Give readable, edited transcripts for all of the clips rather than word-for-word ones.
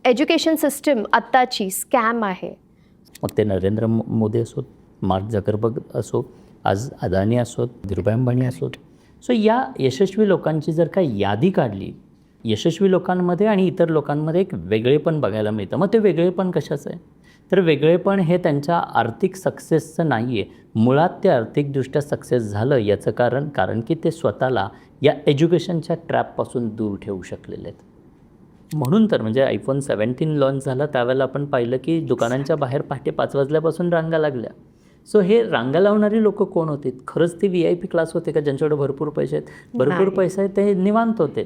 Education system आत्ताची scam आहे. मग ते नरेंद्र मोदी असोत, मार्क झकरबर्ग असो, आज अदानी असोत, धीरूभाई अंबानी असोत. सो या यशस्वी लोकांची जर का यादी काढली, यशस्वी लोकांमध्ये आणि इतर लोकांमध्ये एक वेगळेपण बघायला मिळतं. मग ते वेगळेपण कशाचं आहे? तर वेगळेपण हे त्यांच्या आर्थिक सक्सेसचं नाही आहे. मुळात ते आर्थिकदृष्ट्या सक्सेस झालं याचं कारण की ते स्वतःला या एज्युकेशनच्या ट्रॅपपासून दूर ठेवू शकलेले आहेत. म्हणून तर म्हणजे iPhone 17 लॉन्च झाला त्यावेळेला आपण पाहिलं की दुकानांच्या बाहेर पहाटे 5 वाजल्यापासून रांगा लागल्या. सो हे रांगा लावणारी लोक कोण होते? खरंच ते VIP क्लास होते का ज्यांच्याकडे भरपूर पैसे आहेत? भरपूर पैसे आहेत ते निवांत होते.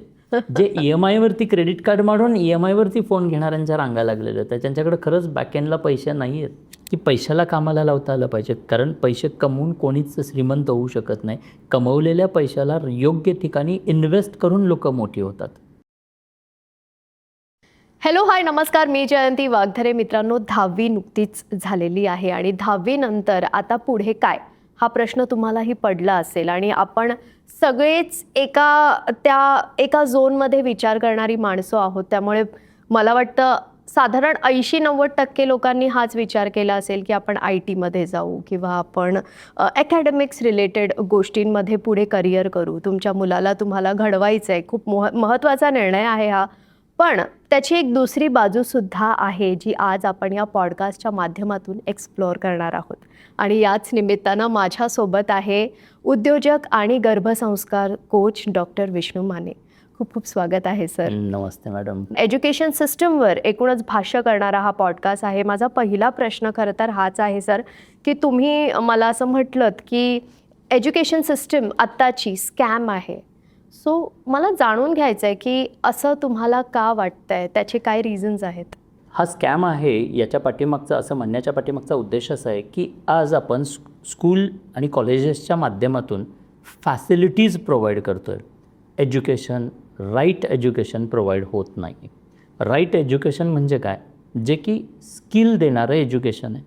जे EMIवरती क्रेडिट कार्ड मारून EMIवरती फोन घेणाऱ्यांच्या रांगा लागलेल्या होत्या. त्यांच्याकडे खरंच बॅकएंडला पैसे नाही आहेत की पैशाला कामाला लावता आलं पाहिजे. कारण पैसे कमवून कोणीच श्रीमंत होऊ शकत नाही. कमवलेल्या पैशाला योग्य ठिकाणी इन्व्हेस्ट करून लोक मोठी होतात. हॅलो हाय नमस्कार, मी जयंती वाघधरे. मित्रांनो, 10वी नुकतीच झालेली आहे आणि 10वी नंतर आता पुढे काय हा प्रश्न तुम्हालाही पडला असेल आणि आपण सगळेच एका झोनमध्ये विचार करणारी माणसं आहोत. त्यामुळे मला वाटतं साधारण 80-90% लोकांनी हाच विचार केला असेल की आपण IT मध्ये जाऊ किंवा आपण अकॅडमिक्स रिलेटेड गोष्टींमध्ये पुढे करिअर करू. तुमच्या मुलाला तुम्हाला घडवायचं आहे. खूप महत्त्वाचा निर्णय आहे हा. पण त्याची एक दुसरी बाजूसुद्धा आहे जी आज आपण या पॉडकास्टच्या माध्यमातून एक्सप्लोअर करणार आहोत. आणि याच निमित्तानं माझ्यासोबत आहे उद्योजक आणि गर्भसंस्कार कोच डॉक्टर विष्णू माने. खूप खूप स्वागत आहे सर. नमस्ते मॅडम. एज्युकेशन सिस्टमवर एकूणच भाष्य करणारा हा पॉडकास्ट आहे. माझा पहिला प्रश्न खरं तर हाच आहे सर, की तुम्ही मला असं म्हटलं की एज्युकेशन सिस्टम आत्ताची स्कॅम आहे. सो मला जाणून घ्यायचं आहे की असं तुम्हाला का वाटतंय, त्याचे काय रिझन्स आहेत? हा स्कॅम आहे याच्या पाठीमागचा असं म्हणण्याच्या पाठीमागचा उद्देश असा आहे की आज आपण स्कूल आणि कॉलेजेसच्या माध्यमातून फॅसिलिटीज प्रोव्हाइड करतो आहे. एज्युकेशन, राईट एज्युकेशन प्रोव्हाइड होत नाही. राईट एज्युकेशन म्हणजे काय? जे की स्किल देणारं एज्युकेशन आहे.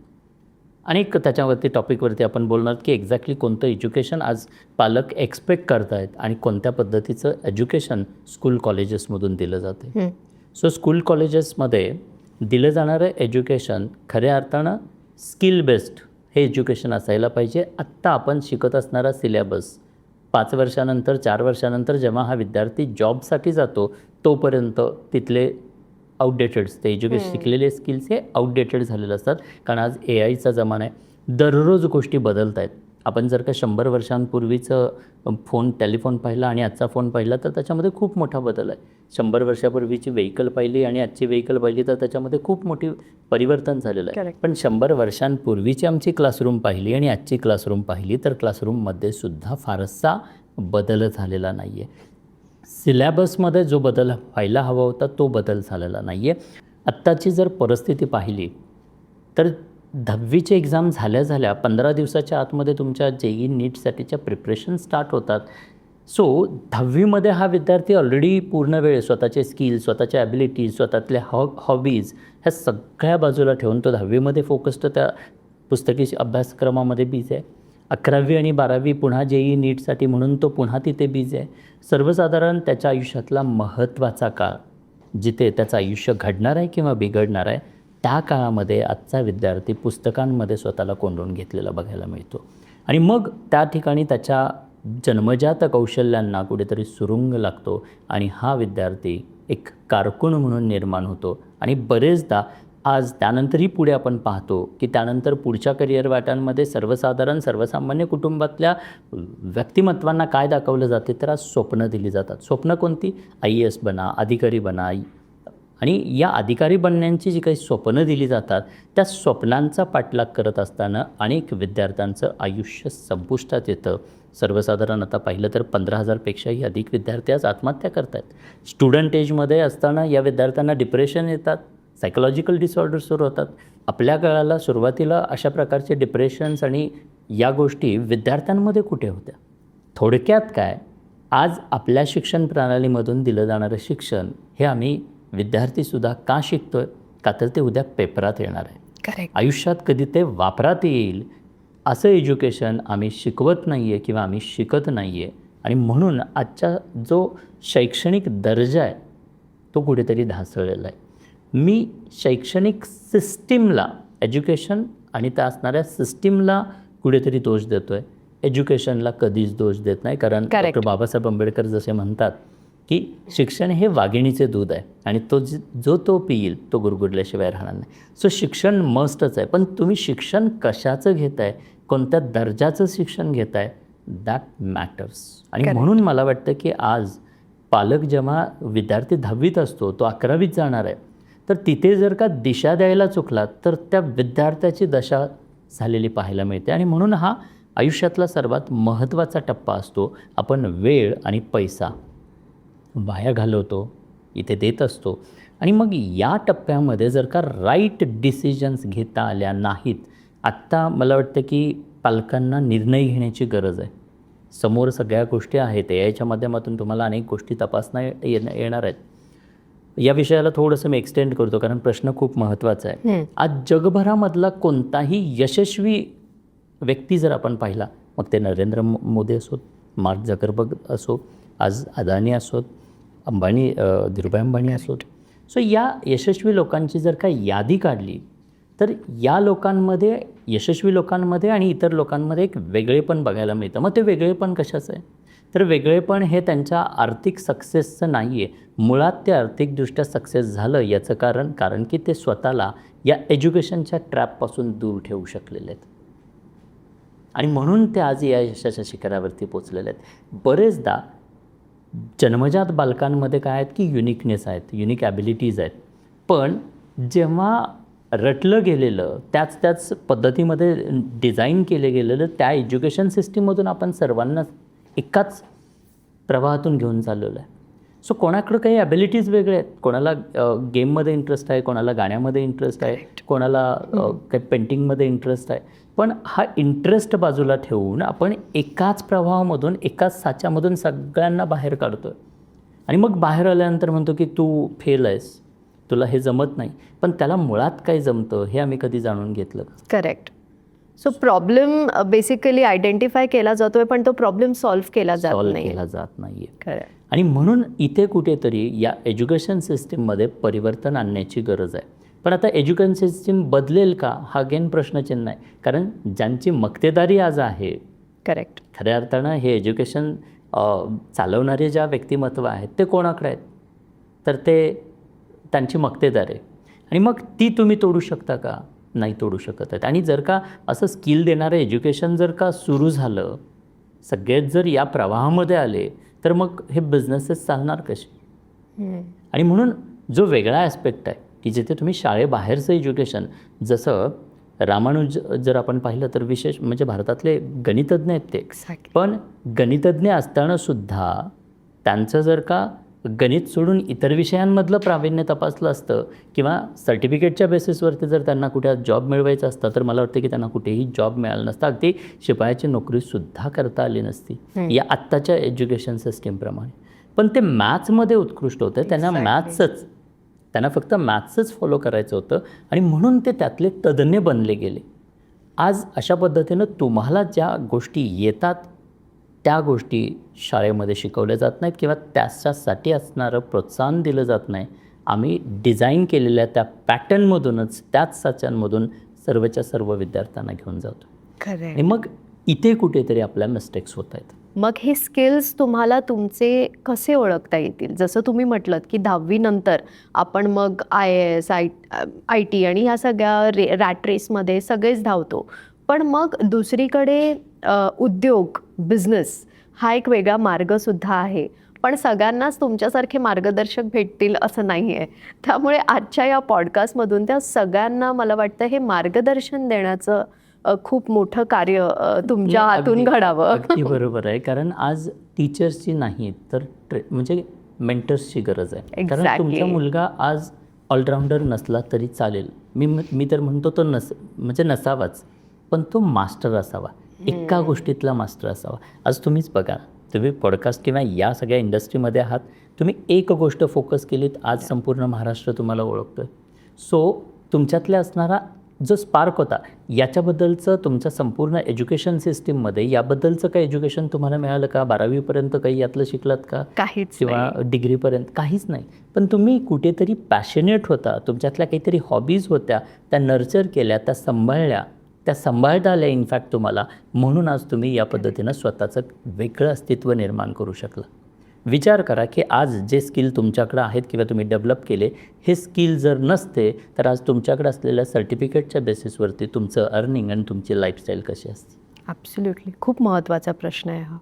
आणि त्याच्यावरती टॉपिकवरती आपण बोलणार की एक्झॅक्टली कोणतं एज्युकेशन आज पालक एक्सपेक्ट करत आहेत आणि कोणत्या पद्धतीचं एज्युकेशन स्कूल कॉलेजेसमधून दिलं जाते. सो स्कूल कॉलेजेसमध्ये दिलं जाणारं एज्युकेशन खऱ्या अर्थानं स्किल बेस्ड हे एज्युकेशन असायला पाहिजे. आत्ता आपण शिकत असणारा सिलेबस 5 वर्षानंतर 4 वर्षानंतर जेव्हा हा विद्यार्थी जॉबसाठी जातो तोपर्यंत तिथले आउटडेटेड ते एज्युकेशन शिकलेले स्किल्स हे आउटडेटेड झालेले असतात. कारण आज AIचा जमाना आहे. दररोज गोष्टी बदलत आहेत. आपण जर का 100 वर्षांपूर्वीचं टेलिफोन पाहिला आणि आजचा फोन पाहिला तर त्याच्यामध्ये खूप मोठा बदल आहे. 100 वर्षापूर्वीची व्हेकल पाहिली आणि आजची व्हेकल पाहिली तर त्याच्यामध्ये खूप मोठी परिवर्तन झालेलं आहे. पण 100 वर्षांपूर्वीची आमची क्लासरूम पाहिली आणि आजची क्लासरूम पाहिली तर क्लासरूममध्ये सुद्धा फारसा बदल झालेला नाही आहे. सिलॅबसमध्ये जो बदल व्हायला हवा होता तो बदल झालेला नाही आहे. आत्ताची जर परिस्थिती पाहिली तर 10वीचे एक्झाम झाल्या 15 दिवसाच्या आतमध्ये तुमच्या JEE नीटसाठीच्या प्रिपरेशन स्टार्ट होतात. सो 10वीमध्ये हा विद्यार्थी ऑलरेडी पूर्ण वेळ स्वतःचे स्किल, स्वतःच्या ॲबिलिटीज, स्वतःतल्या हॉबीज ह्या सगळ्या बाजूला ठेवून तो 10वीमध्ये फोकस्ड त्या पुस्तकी अभ्यासक्रमामध्ये बिझी आहे. 11वी आणि 12वी पुन्हा JEE नीटसाठी म्हणून तो पुन्हा तिथे बिझी आहे. सर्वसाधारण त्याच्या आयुष्यातला महत्त्वाचा काळ जिथे त्याचं आयुष्य घडणार आहे किंवा बिघडणार आहे त्या काळामध्ये आजचा विद्यार्थी पुस्तकांमध्ये स्वतःला कोंडून घेतलेला बघायला मिळतो. आणि मग त्या ठिकाणी त्याच्या जन्मजात कौशल्यांना कुठेतरी सुरुंग लागतो आणि हा विद्यार्थी एक कारकून म्हणून निर्माण होतो. आणि बरेचदा आज त्यानंतरही पुढे आपण पाहतो की त्यानंतर पुढच्या करिअर वाटांमध्ये सर्वसामान्य कुटुंबातल्या व्यक्तिमत्वांना काय दाखवलं जाते तर आज स्वप्न दिली जातात. स्वप्न कोणती? IAS बना, अधिकारी बना. आणि या अधिकारी बनण्याची जी काही स्वप्नं दिली जातात त्या स्वप्नांचा पाठलाग करत असताना अनेक विद्यार्थ्यांचं आयुष्य संपुष्टात येतं. सर्वसाधारण आता पाहिलं तर 15,000पेक्षाही अधिक विद्यार्थी आज आत्महत्या करत आहेत. स्टुडंट एजमध्ये असताना या विद्यार्थ्यांना डिप्रेशन येतात, सायकोलॉजिकल डिसऑर्डर सुरू होतात. आपल्या काळाला सुरुवातीला अशा प्रकारचे डिप्रेशन्स आणि या गोष्टी विद्यार्थ्यांमध्ये कुठे होत्या? थोडक्यात काय, आज आपल्या शिक्षण प्रणालीमधून दिलं जाणारं शिक्षण हे आम्ही विद्यार्थीसुद्धा का शिकतोय? का तर ते उद्या पेपरात येणार आहे. करेक्ट. आयुष्यात कधी ते वापरात येईल असं एज्युकेशन आम्ही शिकवत नाही आहे किंवा आम्ही शिकत नाही आहे. आणि म्हणून आजचा जो शैक्षणिक दर्जा आहे तो कुठेतरी ढासळलेला आहे. मी शैक्षणिक सिस्टीमला, एज्युकेशन आणि त्या असणाऱ्या सिस्टीमला कुठेतरी दोष देतो आहे, एज्युकेशनला कधीच दोष देत नाही. कारण Correct. डॉक्टर बाबासाहेब आंबेडकर जसे म्हणतात की शिक्षण हे वाघिणीचे दूध आहे आणि जो तो पिईल तो गुरगुरल्याशिवाय राहणार नाही. सो शिक्षण मस्टच आहे. पण तुम्ही शिक्षण कशाचं घेताय, कोणत्या दर्जाचं शिक्षण घेताय, दॅट मॅटर्स. आणि Correct. म्हणून मला वाटतं की आज पालक जेव्हा विद्यार्थी 10वीत असतो, तो 11वीत जाणार आहे, तर तिथे जर का दिशा द्यायला चुकला तर त्या विद्यार्थ्याची दशा झालेली पाहायला मिळते. आणि म्हणून हा आयुष्यातला सर्वात महत्त्वाचा टप्पा असतो. आपण वेळ आणि पैसा वाया घालवतो, इथे देत असतो. आणि मग या टप्प्यामध्ये जर का राईट डिसिजन्स घेता आल्या नाहीत, आत्ता मला वाटतं की पालकांना निर्णय घेण्याची गरज आहे. समोर सगळ्या गोष्टी आहेत, याच्या माध्यमातून तुम्हाला अनेक गोष्टी तपासता येणार आहेत. या विषयाला थोडंसं मी एक्सटेंड करतो कारण प्रश्न खूप महत्त्वाचा आहे. आज जगभरामधला कोणताही यशस्वी व्यक्ती जर आपण पाहिला, मग ते नरेंद्र मोदी असोत, मार्क झकरबर्ग असो, आज अदानी असोत, अंबानी, धीरूभाई अंबानी असोत. सो या यशस्वी लोकांची जर का यादी काढली तर या लोकांमध्ये, यशस्वी लोकांमध्ये आणि इतर लोकांमध्ये एक वेगळेपण बघायला मिळतं. मग ते वेगळेपण कशाचं आहे? तर वेगळेपण हे त्यांच्या आर्थिक सक्सेसचं नाही आहे. मुळात ते आर्थिकदृष्ट्या सक्सेस झालं याचं कारण की ते स्वतःला या एज्युकेशनच्या ट्रॅपपासून दूर ठेवू शकलेले आहेत. आणि म्हणून ते आज या यशाच्या शिखरावरती पोचलेले आहेत. बरेचदा जन्मजात बालकांमध्ये काय आहेत की युनिकनेस आहेत, युनिक ॲबिलिटीज आहेत. पण जेव्हा रटलं गेलेलं, त्याच पद्धतीमध्ये डिझाईन केले गेलेलं त्या एज्युकेशन सिस्टीममधून आपण सर्वांना एकाच प्रवाहातून घेऊन चाललेलं आहे. सो कोणाकडं काही ॲबिलिटीज वेगळे आहेत. कोणाला गेममध्ये इंटरेस्ट आहे, कोणाला गाण्यामध्ये इंटरेस्ट आहे, कोणाला काही पेंटिंगमध्ये इंटरेस्ट आहे. पण हा इंटरेस्ट बाजूला ठेवून आपण एकाच प्रवाहामधून, एकाच साच्यामधून सगळ्यांना बाहेर काढतो आहे. आणि मग बाहेर आल्यानंतर म्हणतो की तू फेल आहेस, तुला हे जमत नाही. पण त्याला मुळात काय जमतं हे आम्ही कधी जाणून घेतलं का? Correct. So problem basically identify केला जातोय पण तो प्रॉब्लेम सॉल्व्ह केला जात नाहीये. खरं. आणि म्हणून इथे कुठेतरी या एज्युकेशन सिस्टीममध्ये परिवर्तन आणण्याची गरज आहे. पण आता एज्युकेशन सिस्टीम बदलेल का हा अगेन प्रश्नचिन्ह आहे. कारण ज्यांची मक्तेदारी आज आहे, करेक्ट, खऱ्या अर्थानं हे एज्युकेशन चालवणारे ज्या व्यक्तिमत्व आहेत ते कोणाकडे आहेत? तर ते त्यांची मक्तेदारी आहे. आणि मग ती तुम्ही तोडू शकता का? नाही तोडू शकत आहेत. आणि जर का असं स्किल देणारं एज्युकेशन जर का सुरू झालं, सगळेच जर या प्रवाहामध्ये आले, तर मग हे बिझनेसेस चालणार कसे? आणि म्हणून जो वेगळा ॲस्पेक्ट आहे की जिथे तुम्ही शाळेबाहेरचं एज्युकेशन, जसं रामानुज जर आपण पाहिलं तर विशेष म्हणजे भारतातले गणितज्ञ आहेत ते. पण गणितज्ञ असतानासुद्धा त्यांचं जर का गणित सोडून इतर विषयांमधलं प्रावीण्य तपासलं असतं किंवा सर्टिफिकेटच्या बेसिसवरती जर त्यांना कुठे जॉब मिळवायचा असता, तर मला वाटतं की त्यांना कुठेही जॉब मिळाला नसता. अगदी शिपायाची नोकरीसुद्धा करता आली नसती या आत्ताच्या एज्युकेशन सिस्टीमप्रमाणे. पण ते मॅथ्समध्ये उत्कृष्ट होतं. त्यांना फक्त मॅथ्सच फॉलो करायचं होतं आणि म्हणून ते त्यातले तज्ज्ञ बनले गेले. आज अशा पद्धतीनं तुम्हाला ज्या गोष्टी येतात त्या गोष्टी शाळेमध्ये शिकवल्या जात नाहीत किंवा त्याच्यासाठी असणारं प्रोत्साहन दिलं जात नाही. आम्ही डिझाईन केलेल्या त्या पॅटर्नमधूनच, त्याच साच्यांमधून सर्वच्या सर्व विद्यार्थ्यांना घेऊन जातो. खरं. आणि मग इथे कुठेतरी आपल्या मिस्टेक्स होत आहेत. मग हे स्किल्स तुम्हाला तुमचे कसे ओळखता येतील? जसं तुम्ही म्हटलं की 10वी नंतर आपण मग IAS, IT आणि ह्या सगळ्या रॅट रेसमध्ये सगळेच धावतो. पण मग दुसरीकडे उद्योग, बिझनेस हा एक वेगळा मार्गसुद्धा आहे. पण सगळ्यांनाच तुमच्यासारखे मार्गदर्शक भेटतील असं नाही आहे. त्यामुळे आजच्या या पॉडकास्टमधून त्या सगळ्यांना मला वाटतं हे मार्गदर्शन देण्याचं खूप मोठं कार्य तुमच्या हातून घडावं. अगदी बरोबर आहे. कारण आज टीचर्सची नाही तर म्हणजे मेंटर्सची गरज आहे. कारण तुमचा मुलगा आज ऑलराऊंडर नसला तरी चालेल. मी तर म्हणतो तो म्हणजे नसावाच, पण तो मास्टर असावा, एका गोष्टीतला मास्टर असावा. आज तुम्हीच बघा, तुम्ही पॉडकास्ट किंवा या सगळ्या इंडस्ट्रीमध्ये आहात, तुम्ही एक गोष्ट फोकस केलीत, आज संपूर्ण महाराष्ट्र तुम्हाला ओळखतोय. सो तुमच्यातल्या असणारा जो स्पार्क होता याच्याबद्दलचं तुमच्या संपूर्ण एज्युकेशन सिस्टीममध्ये याबद्दलचं काही एज्युकेशन तुम्हाला मिळालं का? 12वीपर्यंत काही यातलं शिकलात का? काहीच किंवा डिग्रीपर्यंत? काहीच नाही. पण तुम्ही कुठेतरी पॅशनेट होता, तुमच्यातल्या काहीतरी हॉबीज होत्या, त्या नर्चर केल्या, त्या सांभाळल्या, त्या सांभाळता आल्या इनफॅक्ट तुम्हाला, म्हणून आज तुम्ही या पद्धतीनं स्वतःचं वेगळं अस्तित्व निर्माण करू शकला. विचार करा की आज जे स्किल तुमच्याकडं आहेत किंवा तुम्ही डेव्हलप केले, हे स्किल जर नसते तर आज तुमच्याकडे असलेल्या सर्टिफिकेटच्या बेसिसवरती तुमचं अर्निंग आणि तुमची लाईफस्टाईल कशी असते? ॲब्सोल्युटली. खूप महत्त्वाचा प्रश्न आहे हा.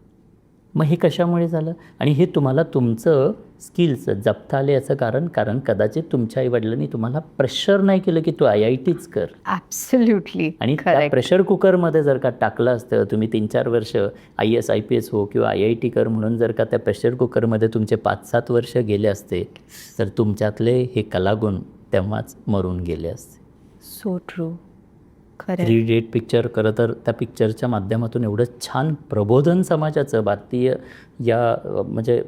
मग हे कशामुळे झालं? आणि हे तुम्हाला तुमचं स्किल्स जपता आले याचं कारण कदाचित तुमच्या आईवडिलांनी तुम्हाला प्रेशर नाही केलं की तू IITच कर. ॲब्सोल्युटली. आणि त्या प्रेशर कुकरमध्ये जर का टाकलं असतं, तुम्ही 3-4 वर्ष IAS IPS हो किंवा IIT कर म्हणून जर का त्या प्रेशर कुकरमध्ये तुमचे 5-7 वर्ष गेले असते तर तुमच्यातले हे कलागुण तेव्हाच मरून गेले असते. So true. खरं. 3 इडियट पिक्चर खरं तर त्या पिक्चरच्या माध्यमातून एवढं छान प्रबोधन समाजाचं भारतीय या म्हणजे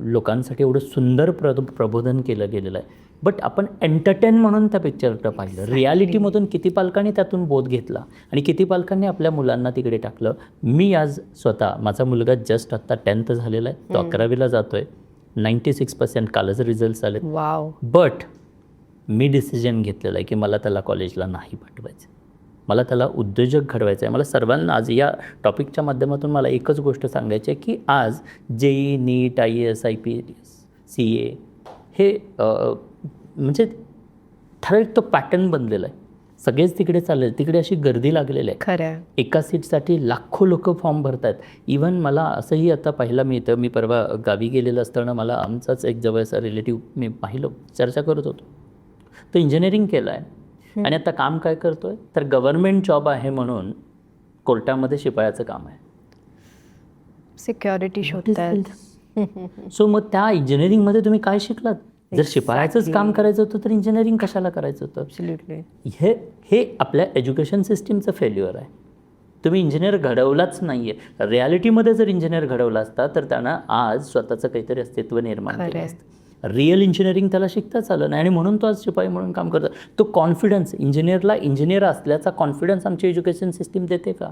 लोकांसाठी एवढं सुंदर प्रबोधन केलं गेलेलं आहे. बट आपण एंटरटेन म्हणून त्या पिक्चरकडं पाहिलं. रियालिटीमधून किती पालकांनी त्यातून बोध घेतला आणि किती पालकांनी आपल्या मुलांना तिकडे टाकलं. मी आज स्वतः, माझा मुलगा जस्ट आत्ता 10th झालेला आहे, तो 11वीला जातो आहे. 96% कालच रिझल्ट्स आले. वाव. बट मी डिसिजन घेतलेलं आहे की मला त्याला कॉलेजला नाही पाठवायचं, मला त्याला उद्योजक घडवायचं आहे. मला सर्वांना आज या टॉपिकच्या माध्यमातून मला एकच गोष्ट सांगायची आहे की आज JEE नीट IAS IPS CA हे म्हणजे ठराविक तो पॅटर्न बनलेला आहे. सगळेच तिकडे चालले, तिकडे अशी गर्दी लागलेली आहे. खरं. एका सीटसाठी लाखो लोक फॉर्म भरत आहेत. इवन मला असंही आता पाहिलं, मी परवा गावी गेलेलं असताना मला आमचाच एक जवळचा रिलेटिव्ह मी पाहिलं, चर्चा करत होतो. तो इंजिनिअरिंग केलं आहे आणि आता काम काय करतो आहे तर गव्हर्नमेंट जॉब आहे म्हणून कोर्टामध्ये शिपायाचं काम आहे. सिक्युरिटी शोधतात. सो मग त्या इंजिनिअरिंगमध्ये तुम्ही काय शिकलात? जर शिपायाचंच काम करायचं होतं तर इंजिनिअरिंग कशाला करायचं होतं? ॲब्सोल्युटली. हे आपल्या एज्युकेशन सिस्टीमचं फेल्युअर आहे. तुम्ही इंजिनियर घडवलाच नाही आहे. रियालिटीमध्ये जर इंजिनियर घडवला असता तर त्यांना आज स्वतःचं काहीतरी अस्तित्व निर्माण केलं असतं. रिअल इंजिनिअरिंग त्याला शिकताच आलं नाही आणि म्हणून तो आज शिपाई म्हणून काम करतो. तो कॉन्फिडन्स, इंजिनिअरला इंजिनिअर असल्याचा कॉन्फिडन्स आमची एज्युकेशन सिस्टीम देते का?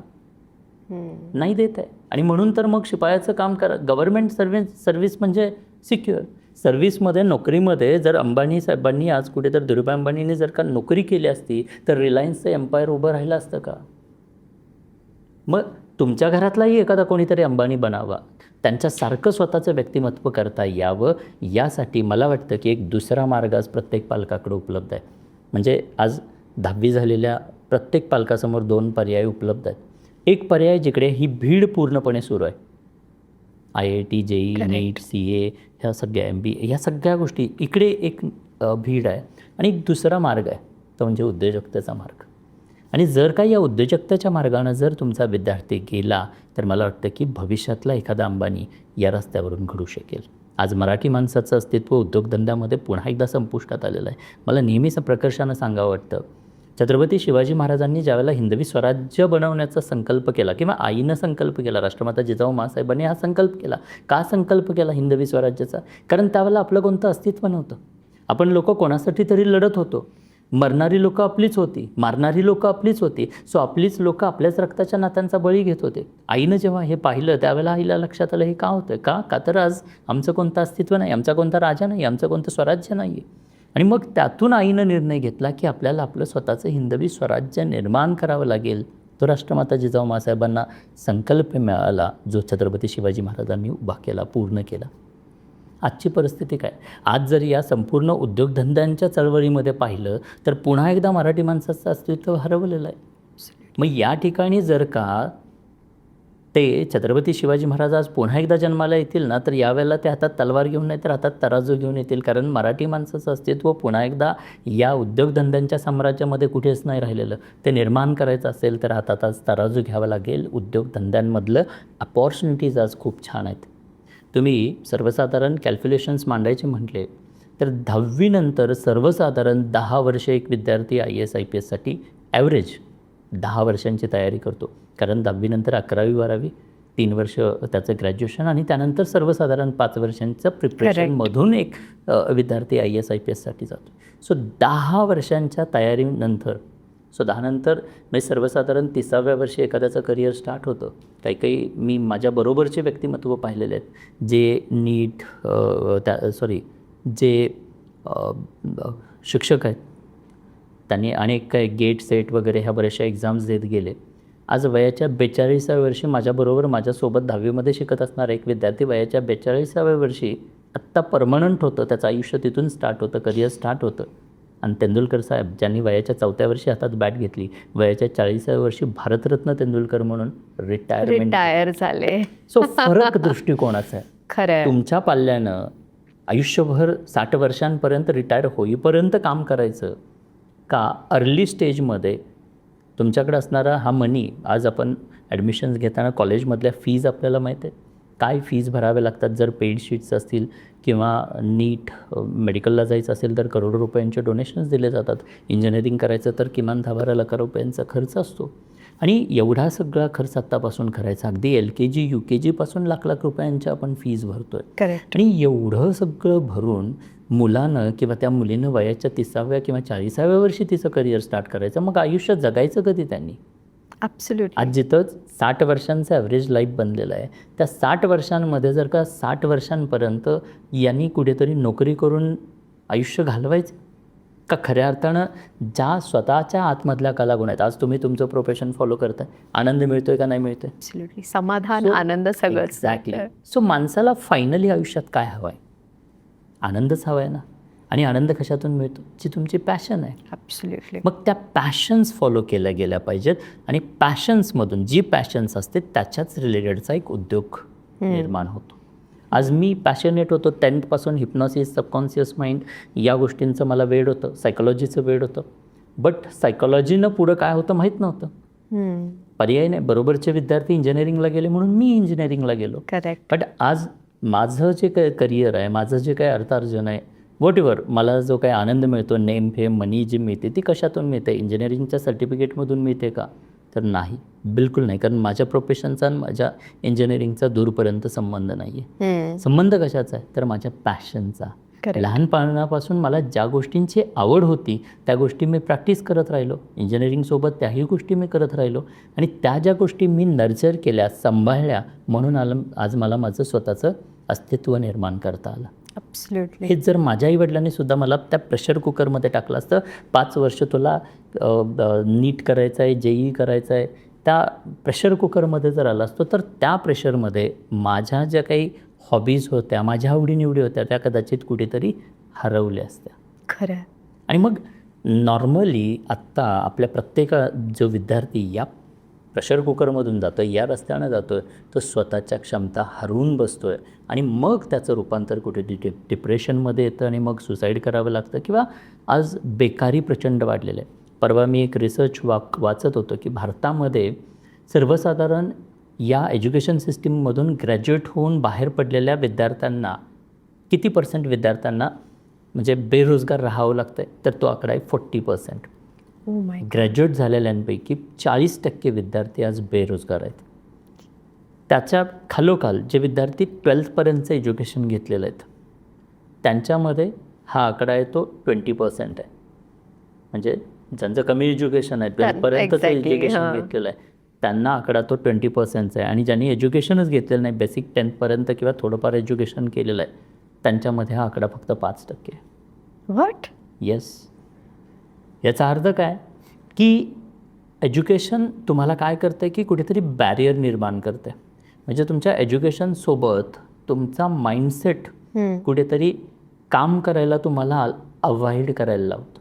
नाही देत आहे. आणि म्हणून तर मग शिपायाचं काम करा. गव्हर्नमेंट सर्व्हिस म्हणजे सिक्युअर सर्व्हिसमध्ये, नोकरीमध्ये जर अंबानी साहेबांनी आज कुठेतरी धीरूभाई अंबानीने जर का नोकरी केली असती तर रिलायन्सचं एम्पायर उभं राहिलं असतं का? मग तुमच्या घरातलाही एखादा कोणीतरी अंबानी बनावा, त्यांच्यासारखं स्वतःचं व्यक्तिमत्व करता यावं, यासाठी मला वाटतं की एक दुसरा मार्ग आज प्रत्येक पालकाकडे उपलब्ध आहे. म्हणजे आज 10वी झालेल्या प्रत्येक पालकासमोर 2 पर्याय उपलब्ध आहेत. एक पर्याय जिकडे ही भीड पूर्णपणे सुरू आहे, IIT JEE नीट CA ह्या सगळ्या MBA ह्या सगळ्या गोष्टी, इकडे एक भीड आहे. आणि एक दुसरा मार्ग आहे, तो म्हणजे उद्योजकतेचा मार्ग. आणि जर का या उद्योजकतेच्या मार्गानं जर तुमचा विद्यार्थी गेला तर मला वाटतं की भविष्यातला एखादा अंबानी या रस्त्यावरून घडू शकेल. आज मराठी माणसाचं अस्तित्व उद्योगधंद्यामध्ये पुन्हा एकदा संपुष्टात आलेलं आहे. मला नेहमीच प्रकर्षानं सांगावं वाटतं, छत्रपती शिवाजी महाराजांनी ज्यावेळेला हिंदवी स्वराज्य बनवण्याचा संकल्प केला किंवा आईनं संकल्प केला, राष्ट्रमाता जिजाऊ माँसाहेबांनी हा संकल्प केला. का संकल्प केला हिंदवी स्वराज्याचा? कारण त्यावेळेला आपलं कोणतं अस्तित्व नव्हतं. आपण लोक कोणासाठी तरी लढत होतो. मरणारी लोकं आपलीच होती, मारणारी लोकं आपलीच होती. सो आपलीच लोकं आपल्याच रक्ताच्या नात्यांचा बळी घेत होते. आईनं जेव्हा हे पाहिलं त्यावेळेला आईला लक्षात आलं हे का होतं? का तर आज आमचं कोणतं अस्तित्व नाही, आमचा कोणता राजा नाही, आमचं कोणतं स्वराज्य नाही आहे. आणि मग त्यातून आईनं निर्णय घेतला की आपल्याला आपलं स्वतःचं हिंदवी स्वराज्य निर्माण करावं लागेल. तो राष्ट्रमाता जिजाऊ माँसाहेबांना संकल्प मिळाला, जो छत्रपती शिवाजी महाराजांनी उभा केला, पूर्ण केला. आजची परिस्थिती काय? आज जर या संपूर्ण उद्योगधंद्यांच्या चळवळीमध्ये पाहिलं तर पुन्हा एकदा मराठी माणसाचं अस्तित्व हरवलेलं आहे. मग या ठिकाणी जर का ते छत्रपती शिवाजी महाराज आज पुन्हा एकदा जन्माला येतील ना, तर यावेळेला ते हातात तलवार घेऊन नाही तर हातात तराजू घेऊन येतील. कारण मराठी माणसाचं अस्तित्व पुन्हा एकदा या उद्योगधंद्यांच्या साम्राज्यामध्ये कुठेच नाही राहिलेलं. ते निर्माण करायचं असेल तर हातात आज तराजू घ्यावा लागेल. उद्योगधंद्यांमधलं अपॉर्च्युनिटीज आज खूप छान आहेत. तुम्ही सर्वसाधारण कॅल्क्युलेशन्स मांडायचे म्हटले तर 10वी नंतर सर्वसाधारण 10 वर्षे एक विद्यार्थी IAS IPSसाठी ॲव्हरेज 10 वर्षांची तयारी करतो. कारण 10वी नंतर 11वी 12वी 3 वर्ष त्याचं ग्रॅज्युएशन आणि त्यानंतर सर्वसाधारण 5 वर्षांचं प्रिपरेशनमधून एक विद्यार्थी IAS IPSसाठी जातो. सो 10 वर्षांच्या तयारीनंतर सो 10 नंतर म्हणजे सर्वसाधारण 30व्या वर्षी एखाद्याचं करिअर स्टार्ट होतं. काही काही मी माझ्याबरोबरचे व्यक्तिमत्व पाहिलेले आहेत जे नीट जे शिक्षक आहेत त्यांनी अनेक काही गेट सेट वगैरे ह्या बऱ्याचशा एक्झाम्स देत गेले. आज वयाच्या 42व्या वर्षी माझ्याबरोबर माझ्यासोबत 10वीमध्ये शिकत असणारा एक विद्यार्थी वयाच्या 42व्या वर्षी आत्ता परमनंट होतं, त्याचं आयुष्य तिथून स्टार्ट होतं, करिअर स्टार्ट होतं. आणि तेंडुलकर साहेब ज्यांनी वयाच्या 4व्या वर्षी हातात बॅट घेतली, वयाच्या 40व्या वर्षी भारतरत्न तेंडुलकर म्हणून रिटायर झाले. सो फरक दृष्टिकोनाचा आहे. खरं तुमच्या पाल्यानं आयुष्यभर 60 वर्षांपर्यंत रिटायर होईपर्यंत काम करायचं का अर्ली स्टेजमध्ये तुमच्याकडे असणारा हा मनी. आज आपण ॲडमिशन्स घेताना कॉलेजमधल्या फीज आपल्याला माहीत आहे काय फीज भरावे लागतात. जर पेड शीट्स असतील किंवा नीट मेडिकलला जायचं असेल तर करोडो रुपयांचे डोनेशन्स दिले जातात. इंजिनिअरिंग करायचं तर किमान 10-12 लाख रुपयांचा खर्च असतो. आणि एवढा सगळा खर्च आत्तापासून करायचा, अगदी LKG UKGपासून लाख रुपयांच्या आपण फीज भरतो आहे. करेक्ट. आणि एवढं सगळं भरून मुलानं किंवा त्या मुलीनं वयाच्या 30व्या किंवा 40व्या वर्षी तिचं करिअर स्टार्ट करायचं, मग आयुष्य जगायचं कधी त्यांनी. ॲब्सोल्युटली. आज जिथं 60 वर्षांचं ॲव्हरेज लाईफ बनलेलं आहे, त्या 60 वर्षांमध्ये जर का 60 वर्षांपर्यंत यांनी कुठेतरी नोकरी करून आयुष्य घालवायचं का खऱ्या अर्थानं ज्या स्वतःच्या आतमधल्या कलागुण आहेत. आज तुम्ही तुमचं प्रोफेशन फॉलो करताय, आनंद मिळतोय का नाही मिळतोय? ॲब्सोल्युटली. समाधान, आनंद सगळंच. एक्झॅक्टली. सो माणसाला फायनली आयुष्यात काय हवं आहे? आनंदच हवा आहे ना. आणि आनंद कशातून मिळतो? जी तुमची पॅशन आहे. ॲब्सोल्युटली. मग त्या पॅशन्स फॉलो केल्या गेल्या पाहिजेत आणि पॅशन्समधून जी पॅशन्स असते त्याच्याच रिलेटेडचा एक उद्योग निर्माण होतो. आज मी पॅशनेट होतो 10th पासून. हिप्नॉसिस, सबकॉन्शियस माइंड या गोष्टींचं मला वेड होतं, सायकोलॉजीचं वेड होतं. बट सायकोलॉजीनं पुढं काय होतं माहीत नव्हतं. पर्याय नाही. बरोबरचे विद्यार्थी इंजिनिअरिंगला गेले म्हणून मी इंजिनिअरिंगला गेलो. करेक्ट. बट आज माझं जे काही करिअर आहे, माझं जे काही अर्थार्जन आहे, व्हॉटएव्हर मला जो काही आनंद मिळतो, नेम फेम मनी जी मिळते ती कशातून मिळते? इंजिनिअरिंगच्या सर्टिफिकेटमधून मिळते का? तर नाही, बिलकुल नाही. कारण माझ्या प्रोफेशनचा आणि माझ्या इंजिनिअरिंगचा दूरपर्यंत संबंध नाही आहे. संबंध कशाचा आहे? तर माझ्या पॅशनचा. लहानपणापासून मला ज्या गोष्टींची आवड होती त्या गोष्टी मी प्रॅक्टिस करत राहिलो. इंजिनिअरिंगसोबत त्याही गोष्टी मी करत राहिलो आणि त्या ज्या गोष्टी मी नर्चर केल्या, सांभाळल्या, म्हणून आज मला माझं स्वतःचं अस्तित्व निर्माण करता आलं. ॲब्सोल्युटली. हेच जर माझ्या आईवडिलांनी सुद्धा मला त्या प्रेशर कुकरमध्ये टाकलं असतं, 5 वर्ष तुला नीट करायचं आहे, JEE करायचं आहे, त्या प्रेशर कुकरमध्ये जर आला असतो तर त्या प्रेशरमध्ये माझ्या ज्या काही हॉबीज होत्या, माझ्या आवडीनिवडी होत्या, त्या कदाचित कुठेतरी हरवल्या असत्या. खरं. आणि मग नॉर्मली आत्ता आपल्या प्रत्येक जो विद्यार्थी या प्रेशर कुकरमधून जातो आहे, या रस्त्यानं जातो आहे, तो स्वतःच्या क्षमता हरवून बसतो आहे आणि मग त्याचं रूपांतर कुठे डिप्रेशनमध्ये येतं आणि मग सुसाईड करावं लागतं किंवा आज बेकारी प्रचंड वाढलेलं आहे. परवा मी एक रिसर्च वाचत होतो की भारतामध्ये सर्वसाधारण या एज्युकेशन सिस्टीममधून ग्रॅज्युएट होऊन बाहेर पडलेल्या विद्यार्थ्यांना किती % विद्यार्थ्यांना म्हणजे बेरोजगार राहावं लागतं आहे? तर तो आकडा आहे 40%. ग्रॅज्युएट झालेल्यांपैकी 40% विद्यार्थी आज बेरोजगार आहेत. त्याच्या खालोखाल जे विद्यार्थी 12th पर्यंतचं एज्युकेशन घेतलेलं आहेत त्यांच्यामध्ये हा आकडा आहे तो 20% आहे. म्हणजे ज्यांचं कमी एज्युकेशन आहे, 12th पर्यंतचं एज्युकेशन घेतलेलं आहे, त्यांना आकडा तो 20% आहे. आणि ज्यांनी एज्युकेशनच घेतलेलं नाही, बेसिक 10th पर्यंत किंवा थोडंफार एज्युकेशन केलेलं आहे, त्यांच्यामध्ये हा आकडा फक्त 5% आहे. व्हॉट? येस. याचा अर्थ काय की एज्युकेशन तुम्हाला काय करतं आहे की कुठेतरी बॅरियर निर्माण करते. म्हणजे तुमच्या एज्युकेशनसोबत तुमचा माइंडसेट कुठेतरी काम करायला तुम्हाला अवॉइड करायला लावतो.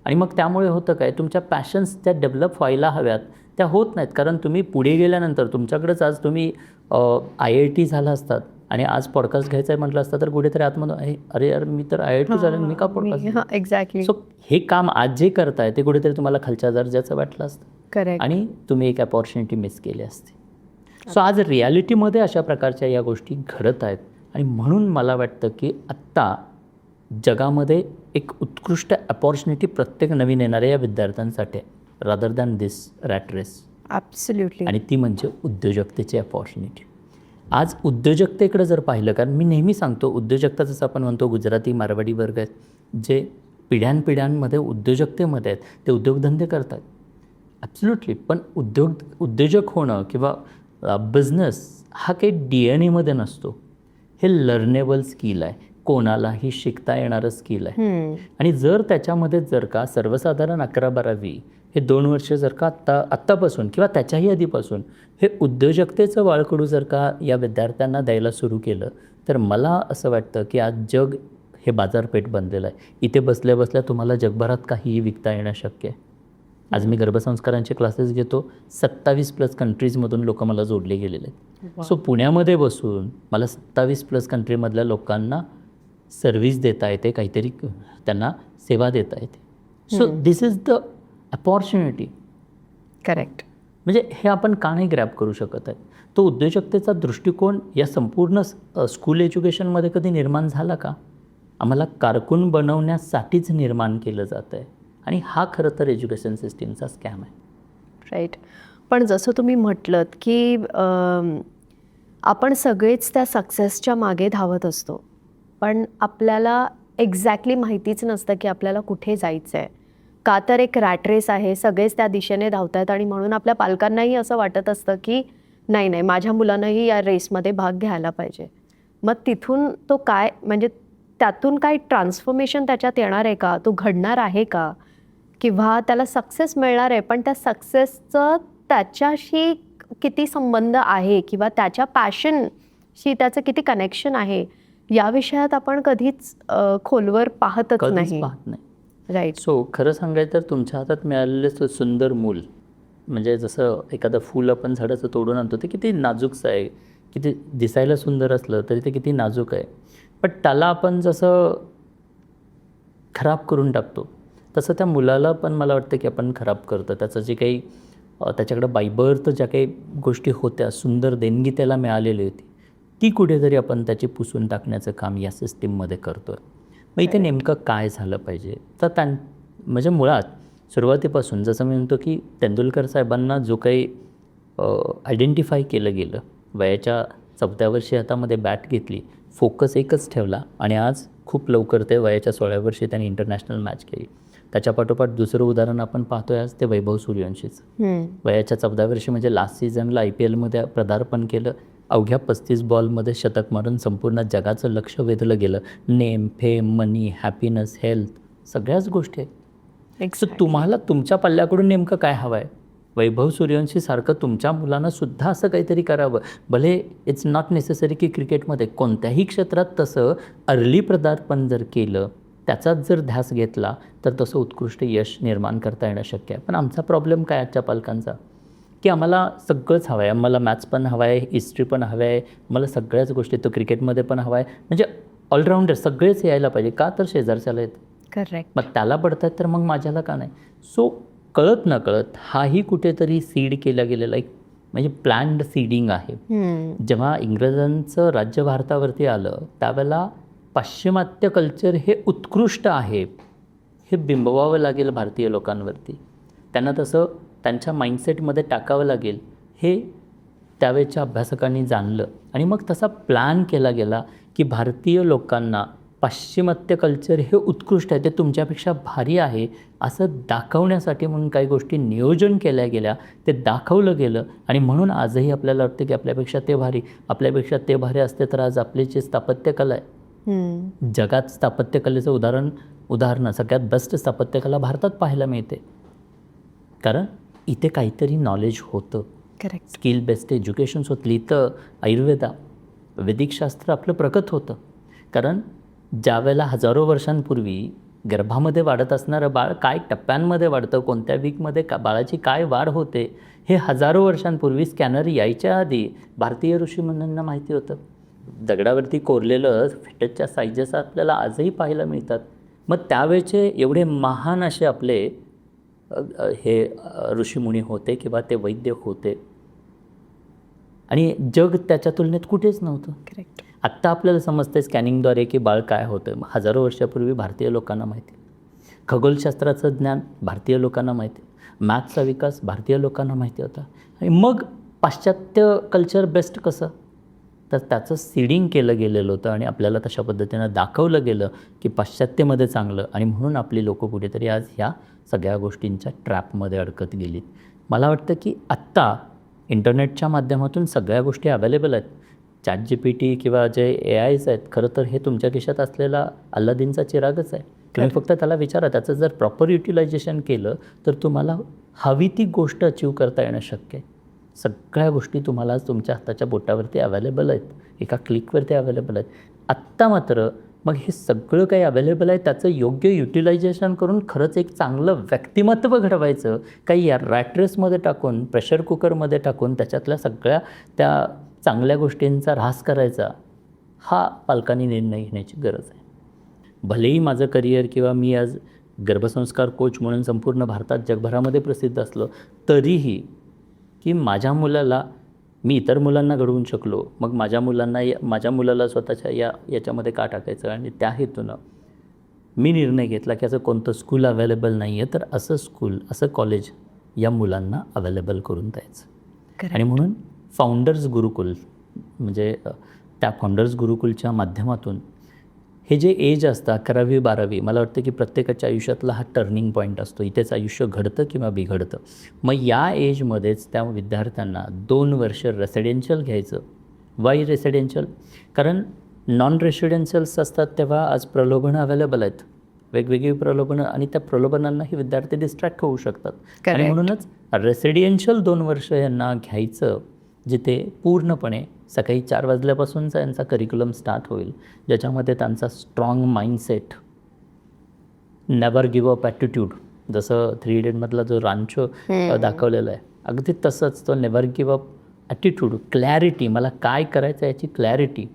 आणि मग त्यामुळे होतं काय, तुमच्या पॅशन्स त्या डेव्हलप व्हायला हव्यात त्या होत नाहीत. कारण तुम्ही पुढे गेल्यानंतर तुमच्याकडेच आज तुम्ही IIT झाला असतात आणि आज पॉडकास्ट घ्यायचं आहे म्हटलं असतं तर कुठेतरी आतमध्ये अरे यार मी तर IIT झालं, मी का पॉडकास्ट? एक्झॅक्टली. सो हे काम आज जे करताय ते कुठेतरी तुम्हाला खालच्या दर्जाचं वाटलं असतं. करेक्ट. आणि तुम्ही एक अपॉर्च्युनिटी मिस केली असते. सो आज रियालिटीमध्ये अशा प्रकारच्या या गोष्टी घडत आहेत आणि म्हणून मला वाटतं की आत्ता जगामध्ये एक उत्कृष्ट अपॉर्च्युनिटी प्रत्येक नवीन येणाऱ्या या विद्यार्थ्यांसाठी रादर दॅन दिस रॅट रेस. ॲब्सोल्युटली. आणि ती म्हणजे उद्योजकतेची अपॉर्च्युनिटी. आज उद्योजकतेकडे जर पाहिलं, कारण मी नेहमी सांगतो उद्योजकता जसं आपण म्हणतो गुजराती मारवाडी वर्ग आहेत जे पिढ्यानपिढ्यांमध्ये उद्योजकतेमध्ये आहेत, ते उद्योगधंदे करतात ॲब्सल्युटली. पण उद्योजक होणं किंवा बिझनेस हा काही DNA मध्ये नसतो. हे लर्नेबल स्किल आहे, कोणालाही शिकता येणारं स्किल आहे. आणि जर त्याच्यामध्ये जर का सर्वसाधारण 11-12वी हे 2 वर्ष जर का आत्तापासून किंवा त्याच्याही आधीपासून हे उद्योजकतेचं बाळकडू जर का या विद्यार्थ्यांना द्यायला सुरू केलं, तर मला असं वाटतं की आज जग हे बाजारपेठ बनलेलं आहे. इथे बसल्या बसल्या तुम्हाला जगभरात काहीही विकता येणं शक्य आहे. आज मी गर्भसंस्कारांचे क्लासेस घेतो, 27+ कंट्रीजमधून लोक मला जोडले गेलेले आहेत. सो पुण्यामध्ये बसून मला 27+ कंट्रीमधल्या लोकांना सर्व्हिस देता येते, काहीतरी त्यांना सेवा देता येते. So this is the opportunity. Correct. म्हणजे हे आपण का नाही ग्रॅब करू शकत आहे? तो उद्योजकतेचा दृष्टिकोन या संपूर्ण स्कूल एज्युकेशनमध्ये कधी निर्माण झाला का? आम्हाला कारकून बनवण्यासाठीच निर्माण केलं जातं आहे. आणि हा खरं तर एज्युकेशन सिस्टीमचा स्कॅम आहे. राईट. पण जसं तुम्ही म्हटलंत की आपण सगळेच त्या सक्सेसच्या मागे धावत असतो, पण आपल्याला एक्झॅक्टली माहितीच नसतं की आपल्याला कुठे जायचं आहे. का तर एक रॅट रेस आहे, सगळेच त्या दिशेने धावत आहेत आणि म्हणून आपल्या पालकांनाही असं वाटत असतं की नाही नाही, माझ्या मुलांनाही या रेसमध्ये भाग घ्यायला पाहिजे. मग तिथून तो काय, म्हणजे त्यातून काय ट्रान्सफॉर्मेशन त्याच्यात येणार आहे का? तो घडणार आहे का? किंवा त्याला सक्सेस मिळणार आहे, पण त्या सक्सेसचं त्याच्याशी किती संबंध आहे किंवा त्याच्या पॅशनशी त्याचं किती कनेक्शन आहे, या विषयात आपण कधीच खोलवर पाहतच नाही. राईट. सो खरं सांगायचं तर तुमच्या हातात मिळालेलं सुंदर मूल, म्हणजे जसं एखादं फूल आपण झाडाचं तोडून आणतो, ते किती नाजूकचं आहे, किती दिसायला सुंदर असलं तरी ते किती नाजूक आहे. पण त्याला आपण जसं खराब करून टाकतो, तसं त्या मुलाला पण मला वाटतं की आपण खराब करतो. त्याचं जे काही त्याच्याकडं बाय बर्थ ज्या काही गोष्टी होत्या, सुंदर देणगी त्याला मिळालेली होती, ती कुठेतरी आपण त्याची पुसून टाकण्याचं काम या सिस्टीममध्ये करतो आहे. मग इथे नेमकं काय झालं पाहिजे? तर म्हणजे मुळात सुरुवातीपासून जसं मी म्हणतो की तेंडुलकर साहेबांना जो काही आयडेंटिफाय केलं गेलं, वयाच्या 14व्या वर्षी हातामध्ये बॅट घेतली, फोकस एकच ठेवला आणि आज खूप लवकर ते वयाच्या 16व्या वर्षी त्यांनी इंटरनॅशनल मॅच केली. त्याच्या पाठोपाठ दुसरं उदाहरण आपण पाहतोय आज ते वैभव सूर्यवंशीचं. वयाच्या 14व्या वर्षी म्हणजे लास्ट सीझनला IPLमध्ये पदार्पण केलं. अवघ्या 35 बॉलमध्ये शतक मारून संपूर्ण जगाचं लक्ष वेधलं गेलं. नेम, फेम, मनी, हॅपीनेस, हेल्थ, सगळ्याच गोष्टी आहेत. सो तुम्हाला तुमच्या पल्ल्याकडून नेमकं काय हवं आहे? वैभव सूर्यवंशीसारखं तुमच्या मुलांना सुद्धा असं काहीतरी करावं. भले इट्स नॉट नेसेसरी की क्रिकेटमध्ये, कोणत्याही क्षेत्रात तसं अर्ली पदार्पण जर केलं, त्याचाच जर ध्यास घेतला, तर तसं उत्कृष्ट यश निर्माण करता येणं शक्य आहे. पण आमचा प्रॉब्लेम काय आजच्या पालकांचा, की आम्हाला सगळंच हवं आहे. आम्हाला मॅथ्स पण हवं आहे, हिस्ट्री पण हवं आहे, मला सगळ्याच गोष्टी, तो क्रिकेटमध्ये पण हवं आहे, म्हणजे ऑलराऊंडर सगळेच यायला पाहिजे. का तर शेजारच्याला येतं. करेक्ट. मग त्याला पडतात तर मग माझ्याला का नाही? सो कळत नकळत हाही कुठेतरी सीड केला गेलेला एक म्हणजे प्लॅन्ड सीडिंग आहे. जेव्हा इंग्रजांचं राज्य भारतावरती आलं, त्यावेळेला पाश्चिमात्य कल्चर हे उत्कृष्ट आहे हे बिंबवावं लागेल भारतीय लोकांवरती. त्यांना तसं त्यांच्या माइंडसेटमध्ये टाकावं लागेल हे त्यावेळच्या अभ्यासकांनी जाणलं आणि मग तसा प्लॅन केला गेला की भारतीय लोकांना पाश्चिमात्य कल्चर हे उत्कृष्ट आहे, ते तुमच्यापेक्षा भारी आहे असं दाखवण्यासाठी म्हणून काही गोष्टी नियोजन केल्या गेल्या, ते दाखवलं गेलं आणि म्हणून आजही आपल्याला वाटतं की आपल्यापेक्षा ते भारी, आपल्यापेक्षा ते भारी असते तर आज आपली जी स्थापत्यकला आहे, जगात स्थापत्यकलेचं उदाहरण सगळ्यात बेस्ट स्थापत्यकला भारतात पाहायला मिळते. कारण इथे काहीतरी नॉलेज होतं. करेक्ट. स्किल बेस्ड एज्युकेशन्स होतली. तर वैदिक शास्त्र आपलं प्रगत होतं. कारण ज्यावेळेला हजारो वर्षांपूर्वी गर्भामध्ये वाढत असणारं बाळ काय टप्प्यांमध्ये वाढतं, कोणत्या वीकमध्ये बाळाची काय वाढ होते, हे हजारो वर्षांपूर्वी स्कॅनर यायच्या आधी भारतीय ऋषीमुनींना माहिती होतं. दगडावरती कोरलेलं फेटसच्या साईजेस आपल्याला आजही पाहायला मिळतात. मग त्यावेळचे एवढे महान असे आपले हे ऋषीमुनी होते किंवा ते वैद्य होते आणि जग त्याच्या तुलनेत कुठेच नव्हतं. करेक्ट. आत्ता आपल्याला समजतं स्कॅनिंगद्वारे की बाळ काय होतं. हजारो वर्षापूर्वी भारतीय लोकांना माहिती. खगोलशास्त्राचं ज्ञान भारतीय लोकांना माहिती. मॅथ्सचा विकास भारतीय लोकांना माहिती होता. आणि मग पाश्चात्य कल्चर बेस्ट कसं, तर त्याचं सीडिंग केलं गेलेलं होतं आणि आपल्याला तशा पद्धतीनं दाखवलं गेलं की पाश्चात्यामध्ये चांगलं, आणि म्हणून आपली लोकं कुठेतरी आज ह्या सगळ्या गोष्टींच्या ट्रॅपमध्ये अडकत गेलीत. मला वाटतं की आत्ता इंटरनेटच्या माध्यमातून सगळ्या गोष्टी अवेलेबल आहेत. ChatGPT किंवा जे AIs आहेत, खरं तर हे तुमच्या खिशात असलेला अल्लादीनचा चिरागच आहे. तुम्ही फक्त त्याला विचारा, त्याचं जर प्रॉपर युटिलायझेशन केलं तर तुम्हाला हवी ती गोष्ट अचीव करता येणं शक्य आहे. सगळ्या गोष्टी तुम्हाला तुमच्या हाताच्या बोटावरती अवेलेबल आहेत, एका क्लिकवरती अवेलेबल आहेत. आत्ता मात्र मग हे सगळं काही अवेलेबल आहे, त्याचं योग्य युटिलायझेशन करून खरंच एक चांगलं व्यक्तिमत्व घडवायचं, काही या रॅट रेसमध्ये टाकून, प्रेशर कुकरमध्ये टाकून त्याच्यातल्या सगळ्या त्या चांगल्या गोष्टींचा ऱ्हास करायचा, हा पालकांनी निर्णय घेण्याची गरज आहे. भलेही माझं करिअर किंवा मी आज गर्भसंस्कार कोच म्हणून संपूर्ण भारतात जगभरामध्ये प्रसिद्ध असलो, तरीही की माझ्या मुलाला मी इतर मुलांना घडवून शकलो, मग माझ्या मुलाला स्वतःच्या याच्यामध्ये का टाकायचं, आणि त्या हेतूनं मी निर्णय घेतला की असं कोणतं स्कूल अवेलेबल नाही आहे, तर असं स्कूल, असं कॉलेज या मुलांना अवेलेबल करून द्यायचं. आणि म्हणून फाउंडर्स गुरुकुल, म्हणजे त्या फाउंडर्स गुरुकुलच्या माध्यमातून हे जे एज असतं 11वी 12वी, मला वाटतं की प्रत्येकाच्या आयुष्यातला हा टर्निंग पॉईंट असतो. इथेच आयुष्य घडतं किंवा बिघडतं. मग या एजमध्येच त्या विद्यार्थ्यांना 2 वर्ष रेसिडेन्शियल घ्यायचं. Y residential? कारण नॉन रेसिडेन्शियल्स असतात तेव्हा आज प्रलोभनं अवेलेबल आहेत, वेगवेगळी प्रलोभनं, आणि त्या प्रलोभनांनाही विद्यार्थी डिस्ट्रॅक्ट होऊ शकतात. आणि म्हणूनच रेसिडेन्शियल 2 वर्ष यांना घ्यायचं, जिथे पूर्णपणे सकाळी 4 वाजल्यापासूनचा यांचा करिक्युलम स्टार्ट होईल, ज्याच्यामध्ये त्यांचा strong mindset, never give up attitude, जसं 3 इडियटमधला जो रांचो दाखवलेला आहे, अगदी तसंच तो never give up attitude, clarity, मला काय करायचं याची क्लॅरिटी,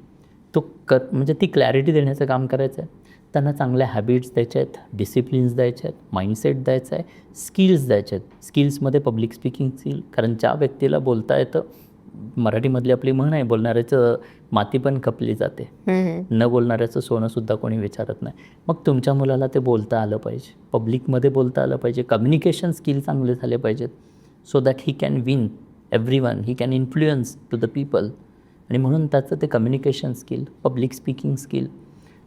म्हणजे ती क्लॅरिटी देण्याचं काम करायचं आहे. त्यांना चांगल्या हॅबिट्स द्यायच्या आहेत, डिसिप्लिन्स द्यायचे आहेत, माइंडसेट द्यायचं आहे, स्किल्स द्यायचे आहेत. स्किल्समध्ये पब्लिक स्पीकिंग स्किल, कारण ज्या व्यक्तीला बोलता येतं, मराठीमधली आपली म्हण आहे, बोलणाऱ्याचं माती पण खपली जाते, न बोलणाऱ्याचं सोनंसुद्धा कोणी विचारत नाही. मग तुमच्या मुलाला ते बोलता आलं पाहिजे, पब्लिकमध्ये बोलता आलं पाहिजे, कम्युनिकेशन स्किल चांगले झाले पाहिजेत, so that he can win everyone, he can influence to the people. आणि म्हणून त्याचं ते communication skill, public speaking skill,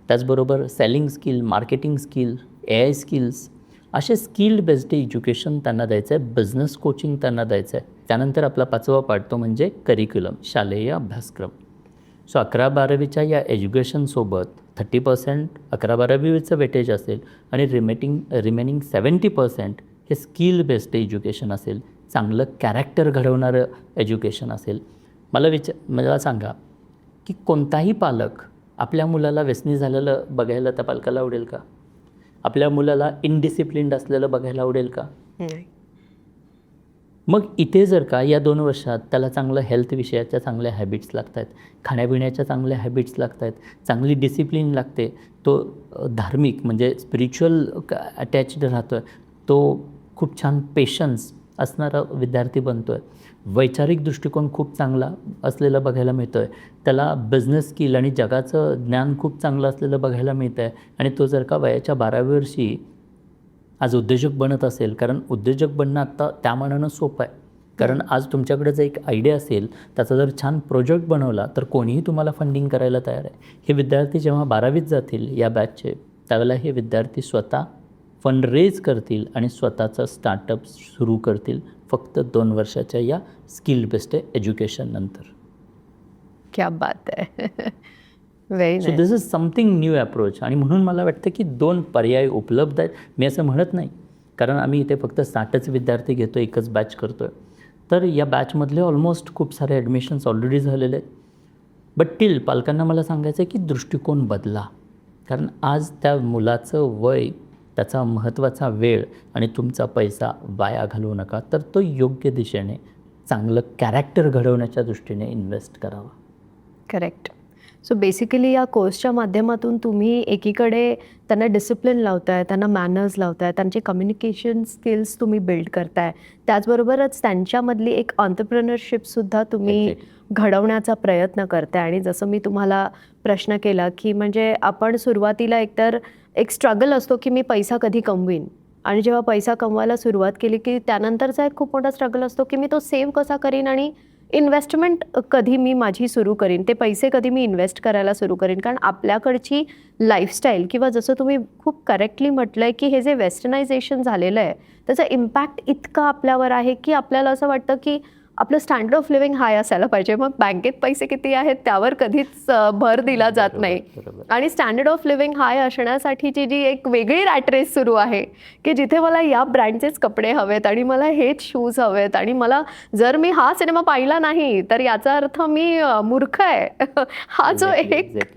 त्याचबरोबर selling skill, marketing skill, AI skills, असे स्किल बेस्ड एज्युकेशन त्यांना द्यायचं आहे. बिझनेस कोचिंग त्यांना द्यायचं आहे. त्यानंतर आपला 5वा पार्ट तो म्हणजे करिक्युलम, शालेय अभ्यासक्रम. सो 11-12वीच्या या एज्युकेशनसोबत 30% 11-12वीचं वेटेज असेल आणि रिमेनिंग 70% हे स्किल बेस्ड एज्युकेशन असेल, चांगलं कॅरेक्टर घडवणारं एज्युकेशन असेल. मला सांगा की कोणताही पालक आपल्या मुलाला व्यसनी झालेलं बघायला त्या पालकाला आवडेल का? आपल्या मुलाला इनडिसिप्लिन्ड असलेलं बघायला आवडेल का? मग इथे जर का या 2 वर्षात त्याला चांगलं हेल्थ विषयाच्या चांगल्या हॅबिट्स लागत आहेत, खाण्यापिण्याच्या चांगल्या हॅबिट्स लागत आहेत, चांगली डिसिप्लिन लागते, तो धार्मिक म्हणजे स्पिरिच्युअल अटॅच्ड राहतो आहे, तो खूप छान पेशन्स असणारा विद्यार्थी बनतो आहे, वैचारिक दृष्टिकोन खूप चांगला असलेला बघायला मिळतो आहे, त्याला बिझनेस स्किल आणि जगाचं ज्ञान खूप चांगलं असलेलं बघायला मिळतं आहे, आणि तो जर का वयाच्या 12व्या वर्षी आज उद्योजक बनत असेल, कारण उद्योजक बनणं आत्ता त्या मानानं सोपं आहे. कारण आज तुमच्याकडे जर एक आयडिया असेल, त्याचा जर छान प्रोजेक्ट बनवला तर कोणीही तुम्हाला फंडिंग करायला तयार आहे. हे विद्यार्थी जेव्हा 12वीत जातील या बॅचचे, त्यावेळेला हे विद्यार्थी स्वतः फंड रेज करतील आणि स्वतःचं स्टार्टअप सुरू करतील, फक्त 2 वर्षाच्या या स्किल बेस्ड एज्युकेशन नंतर. क्या बात आहे. Very so this is something new approach. आणि म्हणून मला वाटतं की 2 पर्याय उपलब्ध आहेत. मी असं म्हणत नाही, कारण आम्ही इथे फक्त 60च विद्यार्थी घेतो, एकच बॅच करतो आहे. तर या बॅचमधले ऑलमोस्ट खूप सारे ॲडमिशन्स ऑलरेडी झालेले आहेत. बट टिल पालकांना मला सांगायचं आहे की दृष्टिकोन बदला, कारण आज त्या मुलाचं वय, त्याचा महत्त्वाचा वेळ आणि तुमचा पैसा वाया घालवू नका, तर तो योग्य दिशेने चांगलं कॅरेक्टर घडवण्याच्या दृष्टीने इन्व्हेस्ट करावा. करेक्ट. सो बेसिकली या कोर्सच्या माध्यमातून तुम्ही एकीकडे त्यांना डिसिप्लिन लावताय, त्यांना मॅनर्स लावताय, त्यांचे कम्युनिकेशन स्किल्स तुम्ही बिल्ड करताय, त्याचबरोबरच त्यांच्यामधली एक ऑन्टरप्रिनरशिपसुद्धा तुम्ही घडवण्याचा प्रयत्न करताय. आणि जसं मी तुम्हाला प्रश्न केला की म्हणजे आपण सुरुवातीला एकतर एक स्ट्रगल असतो की मी पैसा कधी कमवीन, आणि जेव्हा पैसा कमवायला सुरुवात केली की त्यानंतरचा एक खूप मोठा स्ट्रगल असतो की मी तो सेव्ह कसा करीन आणि इन्व्हेस्टमेंट कधी मी माझी सुरू करीन, ते पैसे कधी मी इन्व्हेस्ट करायला सुरू करीन. कारण आपल्याकडची लाईफस्टाईल किंवा जसं तुम्ही खूप करेक्टली म्हटलं आहे की हे जे वेस्टर्नायझेशन झालेलं आहे त्याचा इम्पॅक्ट इतका आपल्यावर आहे की आपल्याला असं वाटतं की आपलं स्टँडर्ड ऑफ लिव्हिंग हाय असायला पाहिजे. मग बँकेत पैसे किती आहेत त्यावर कधीच भर दिला जात नाही. आणि स्टँडर्ड ऑफ लिव्हिंग हाय असण्यासाठीची जी एक वेगळी रॅट रेस सुरू आहे की जिथे मला या ब्रँडचेच कपडे हवेत आणि मला हेच शूज हवेत आणि मला जर मी हा सिनेमा पाहिला नाही तर याचा अर्थ मी मूर्ख आहे. हा जो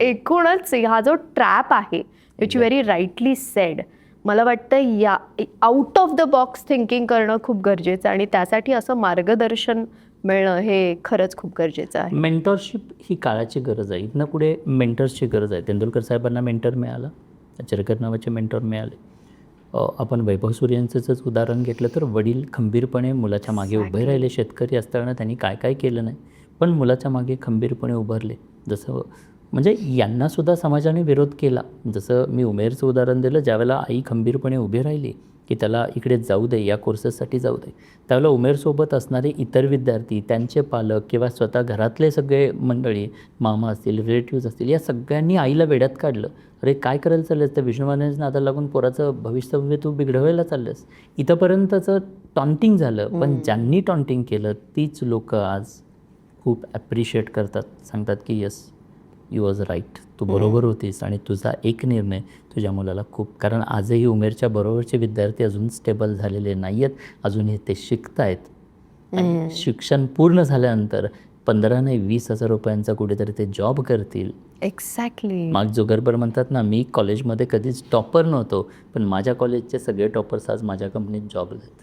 एकूणच हा जो ट्रॅप आहे विच व्हेरी राईटली सेड, मला वाटतं या out of the box thinking करणं खूप गरजेचं आहे आणि त्यासाठी असं मार्गदर्शन मिळणं हे खरंच खूप गरजेचं आहे. मेंटॉरशिप ही काळाची गरज आहे. इथनं पुढे मेंटर्सची गरज आहे. तेंडुलकर साहेबांना मेंटर मिळाला, चरकर नावाचे मेंटॉर मिळाले. आपण वैभव सूर्यांचंच उदाहरण घेतलं तर वडील खंबीरपणे मुलाच्या मागे उभे राहिले. शेतकरी असताना त्यांनी काय काय केलं नाही पण मुलाच्या मागे खंबीरपणे उभारले. जसं म्हणजे यांनासुद्धा समाजाने विरोध केला. जसं मी उमेरचं उदाहरण दिलं, ज्यावेळेला आई खंबीरपणे उभी राहिली की त्याला इकडे जाऊ दे, या कोर्सेससाठी जाऊ दे, त्यावेळेला उमेरसोबत असणारे इतर विद्यार्थी, त्यांचे पालक किंवा स्वतः घरातले सगळे मंडळी, मामा असतील, रिलेटिव्ज असतील, या सगळ्यांनी आईला वेड्यात काढलं. अरे काय करायला चाललेस, त्या विष्णुवानाच्या नादाला लागून पोराचं भविष्य तू बिघडवायला चाललंस. इथंपर्यंतचं टॉन्टिंग झालं. पण ज्यांनी टॉन्टिंग केलं तीच लोक आज खूप ॲप्रिशिएट करतात, सांगतात की येस यू वॉज राईट, तू बरोबर होतीस आणि तुझा एक निर्णय तुझ्या मुलाला खूप. कारण आजही उमेरच्या बरोबरचे विद्यार्थी अजून स्टेबल झालेले नाही आहेत, अजूनही ते शिकत आहेत. शिक्षण पूर्ण झाल्यानंतर 15 नाही 20,000 रुपयांचा कुठेतरी ते जॉब करतील. एक्झॅक्टली. मार्क जुकरबर्ग म्हणतात ना, मी कॉलेजमध्ये कधीच टॉपर नव्हतो पण माझ्या कॉलेजचे सगळे टॉपर्स आज माझ्या कंपनीत जॉबला आहेत.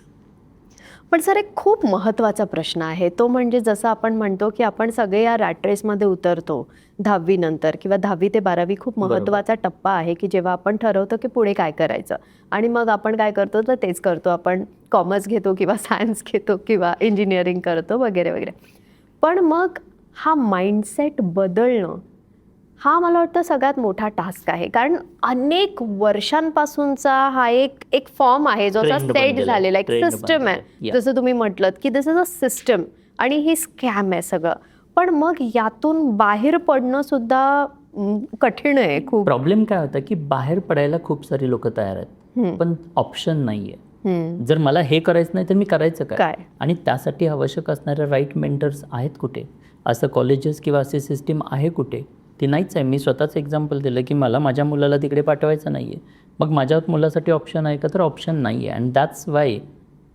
पण सर एक खूप महत्त्वाचा प्रश्न आहे तो म्हणजे जसं आपण म्हणतो की आपण सगळे या रॅट रेसमध्ये उतरतो 10वी नंतर किंवा 10वी ते 12वी खूप महत्त्वाचा टप्पा आहे की जेव्हा आपण ठरवतो की पुढे काय करायचं आणि मग आपण काय करतो तर तेच करतो. आपण कॉमर्स घेतो किंवा सायन्स घेतो किंवा इंजिनिअरिंग करतो वगैरे वगैरे. पण मग हा माइंडसेट बदलणं हा मला वाटतं सगळ्यात मोठा टास्क आहे. कारण अनेक वर्षांपासूनचा हा एक फॉर्म आहे जो असा सेट झालेला एक सिस्टम आहे. जसं तुम्ही म्हटलं की दिस इज अ सिस्टम आणि ही स्कॅम आहे सगळं. पण मग यातून बाहेर पडणं सुद्धा कठीण आहे खूप. प्रॉब्लेम काय होता की बाहेर पडायला खूप सारी लोक तयार आहेत पण ऑप्शन नाही आहे. जर मला हे करायचं नाही तर मी करायचं काय? आणि त्यासाठी आवश्यक असणाऱ्या राईट मेंटर्स आहेत कुठे? असं कॉलेजेस किंवा असे सिस्टीम आहे कुठे? ती नाहीच आहे. मी स्वतःच एक्झाम्पल दिलं की मला माझ्या मुलाला तिकडे पाठवायचं नाही आहे. मग माझ्या मुलासाठी ऑप्शन आहे का? तर ऑप्शन नाही आहे. अँड दॅट्स वाय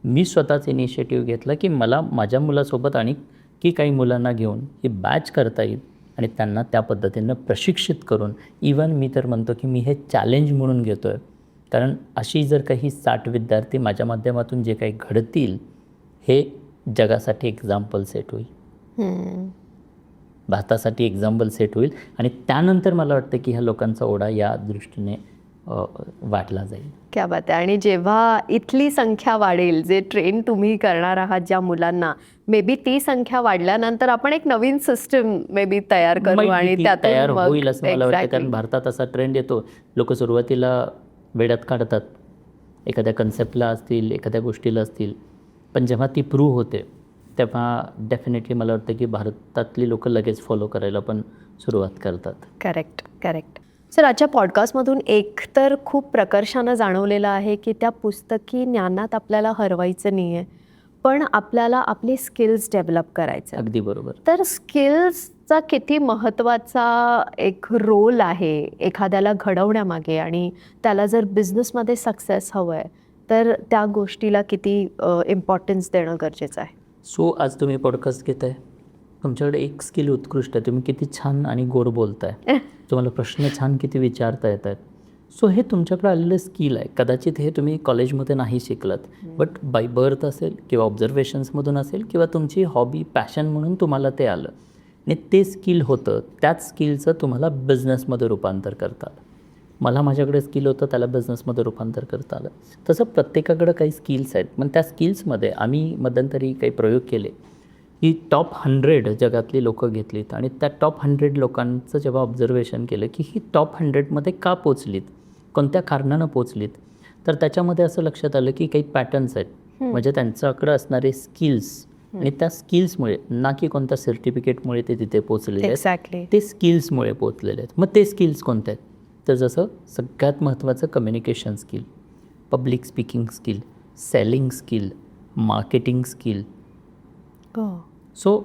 मी स्वतःच इनिशिएटिव्ह घेतला की मला माझ्या मुलासोबत आणि की काही मुलांना घेऊन ही बॅच करता येईल आणि त्यांना त्या पद्धतीनं प्रशिक्षित करून, इवन मी तर म्हणतो की मी हे चॅलेंज म्हणून घेतो आहे. कारण अशी जर काही 60 विद्यार्थी माझ्या माध्यमातून जे काही घडतील हे जगासाठी एक्झाम्पल सेट होईल, भारतासाठी एक्झाम्पल सेट होईल आणि त्यानंतर मला वाटतं की ह्या लोकांचा ओढा या दृष्टीने वाढला जाईल. क्या बात आहे. आणि जेव्हा इथली संख्या वाढेल, जे ट्रेन तुम्ही करणार आहात ज्या मुलांना, मे बी ती संख्या वाढल्यानंतर आपण एक नवीन सिस्टम मे बी तयार करू आणि त्यातून तयार होईल असं मला वाटतं. कारण भारतात असा ट्रेंड येतो, लोक सुरुवातीला वेड्यात काढतात एखाद्या कन्सेप्टला असतील, एखाद्या गोष्टीला असतील, पण जेव्हा ती प्रूव्ह होते तेव्हा डेफिनेटली मला वाटतं की भारतातली लोक लगेच फॉलो करायला पण सुरुवात करतात. Correct correct. सर आजच्या पॉडकास्टमधून एक तर खूप प्रकर्षानं जाणवलेलं आहे की त्या पुस्तकी ज्ञानात आपल्याला हरवायचं नाही आहे पण आपल्याला आपले स्किल्स डेव्हलप करायचं. अगदी बरोबर. तर स्किल्सचा किती महत्त्वाचा एक रोल आहे एखाद्याला घडवण्यामागे आणि त्याला जर बिझनेसमध्ये सक्सेस हवं आहे तर त्या गोष्टीला किती इम्पॉर्टन्स देणं गरजेचं आहे. सो आज तुम्ही पॉडकास्ट घेताय, तुमच्याकडे एक स्किल उत्कृष्ट आहे, तुम्ही किती छान आणि गोड बोलताय, तुम्हाला प्रश्न छान किती विचारता येत आहेत. सो हे तुमच्याकडे आलेलं स्किल आहे. कदाचित हे तुम्ही कॉलेजमध्ये नाही शिकलात बट बाय बर्थ असेल किंवा ऑब्झर्वेशन्समधून असेल किंवा तुमची हॉबी पॅशन म्हणून तुम्हाला ते आलं आणि ते स्किल होतं. त्याच स्किलचं तुम्हाला बिझनेसमध्ये रूपांतर करता आलं. मला माझ्याकडे स्किल होतं त्याला बिझनेसमध्ये रूपांतर करता आलं. तसं प्रत्येकाकडं काही स्किल्स आहेत. पण त्या स्किल्समध्ये आम्ही मध्यंतरी काही प्रयोग केले की टॉप 100 जगातली लोकं घेतलीत आणि त्या टॉप 100 लोकांचं जेव्हा ऑब्झर्वेशन केलं की ही टॉप 100मध्ये का पोचलीत, कोणत्या कारणानं पोचलीत, तर त्याच्यामध्ये असं लक्षात आलं की काही पॅटर्न्स आहेत. म्हणजे त्यांच्याकडं असणारे स्किल्स आणि त्या स्किल्समुळे, ना की कोणत्या सर्टिफिकेटमुळे ते तिथे पोचलेले आहेत, एक्झॅक्टली. ते स्किल्समुळे पोचलेले आहेत. मग ते स्किल्स कोणते आहेत? तर जसं सगळ्यात महत्त्वाचं communication skill, public speaking skill, selling skill, marketing skill. So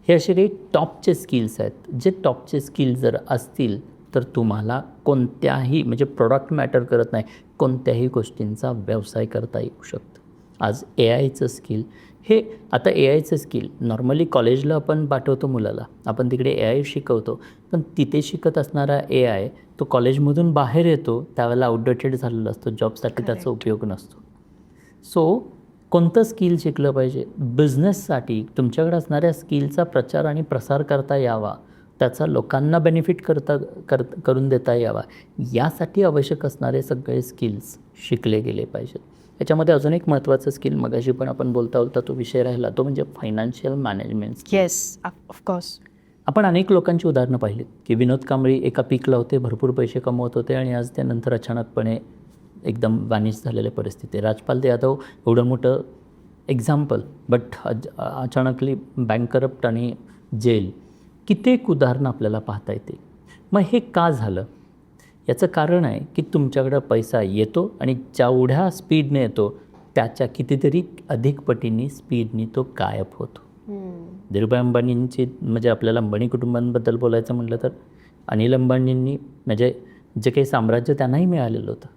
हे असे काही टॉपचे स्किल्स आहेत, जे टॉपचे स्किल जर असतील तर तुम्हाला कोणत्याही, म्हणजे प्रोडक्ट मॅटर करत नाही, कोणत्याही गोष्टींचा व्यवसाय करता येऊ शकतो. आज AIचं स्किल, हे आता AIचं स्किल नॉर्मली कॉलेजला आपण पाठवतो मुलाला, आपण तिकडे AI शिकवतो, पण तिथे शिकत असणारा AI तो कॉलेजमधून बाहेर येतो त्यावेळेला आउटडेटेड झालेला असतो, जॉबसाठी त्याचा उपयोग नसतो. सो कोणतं स्किल शिकलं पाहिजे? बिझनेससाठी तुमच्याकडे असणाऱ्या स्किलचा प्रचार आणि प्रसार करता यावा, त्याचा लोकांना बेनिफिट करून देता यावा, यासाठी आवश्यक असणारे सगळे स्किल्स शिकले गेले पाहिजेत. याच्यामध्ये अजून एक महत्त्वाचं स्किल, मगाशी पण आपण बोलता तो विषय राहिला, तो म्हणजे financial management skill. Yes, of course. आपण अनेक लोकांची उदाहरणं पाहिलीत की विनोद कांबळी एका पीकला होते, भरपूर पैसे कमवत होते आणि आज त्यानंतर अचानकपणे एकदम वॅनिश झालेल्या परिस्थिती. राजपाल यादव एवढं मोठं एक्झाम्पल, बट अचानकली बँकरप्ट आणि जेल. कित्येक उदाहरणं आपल्याला पाहता येते. मग हे का झालं? याचं कारण आहे की तुमच्याकडं पैसा येतो आणि जेवढ्या स्पीडने येतो त्याच्या कितीतरी अधिक पटींनी स्पीडनी तो गायब होतो. धीरूभाई अंबानींची, म्हणजे आपल्याला अंबानी कुटुंबांबद्दल बोलायचं म्हटलं तर अनिल अंबानींनी, म्हणजे जे काही साम्राज्य त्यांनाही मिळालेलं होतं,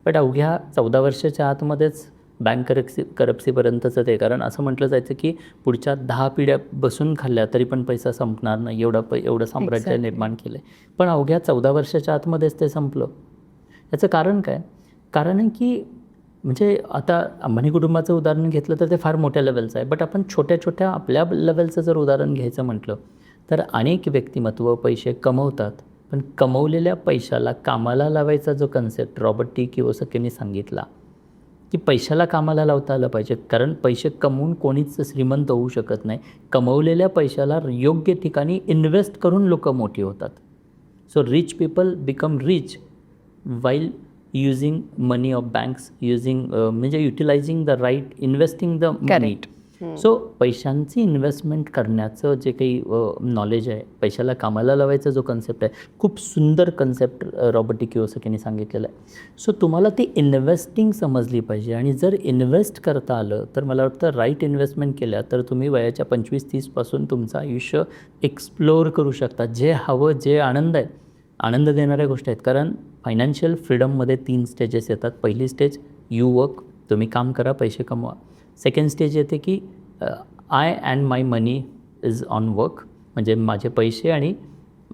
बट अवघ्या 14 वर्षाच्या आतमध्येच बँक करप्सीपर्यंतचं ते. कारण असं म्हटलं जायचं की पुढच्या 10 पिढ्या बसून खाल्ल्या तरी पण पैसा संपणार नाही, एवढं साम्राज्य निर्माण केलं आहे. पण अवघ्या 14 वर्षाच्या आतमध्येच ते संपलं. याचं कारण काय? कारण आहे की, म्हणजे आता अंबानी कुटुंबाचं उदाहरण घेतलं तर ते फार मोठ्या लेवलचं आहे, बट आपण छोट्या छोट्या आपल्या लेवलचं जर उदाहरण घ्यायचं म्हटलं तर अनेक व्यक्तिमत्व पैसे कमवतात, पण कमवलेल्या पैशाला कामाला लावायचा जो कन्सेप्ट रॉबर्ट टी कियोसाकींनी सांगितला की पैशाला कामाला लावता आलं पाहिजे. कारण पैसे कमवून कोणीच श्रीमंत होऊ शकत नाही, कमवलेल्या पैशाला योग्य ठिकाणी इन्व्हेस्ट करून लोक मोठी होतात. So rich people become rich while using money of banks, म्हणजे utilising the right, investing the money. So पैशांची इन्व्हेस्टमेंट करण्याचं जे काही नॉलेज आहे, पैशाला कामाला लावायचा जो कन्सेप्ट आहे, खूप सुंदर कन्सेप्ट रॉबर्ट टी कियोसाकींनी सांगितलेलं आहे. सो तुम्हाला ती इन्व्हेस्टिंग समजली पाहिजे, आणि जर इन्व्हेस्ट करता आलं तर मला वाटतं राईट इन्व्हेस्टमेंट केल्या तर तुम्ही वयाच्या 25-30 पासून तुमचं आयुष्य एक्सप्लोअर करू शकता. जे हवं, जे आनंद आहे, आनंद देणाऱ्या गोष्टी आहेत. कारण फायनान्शियल फ्रीडममध्ये 3 स्टेजेस येतात. पहिली स्टेज, यू वर्क, तुम्ही काम करा, पैसे कमवा. सेकंड स्टेज येते की I and my money is on work, म्हणजे माझे पैसे आणि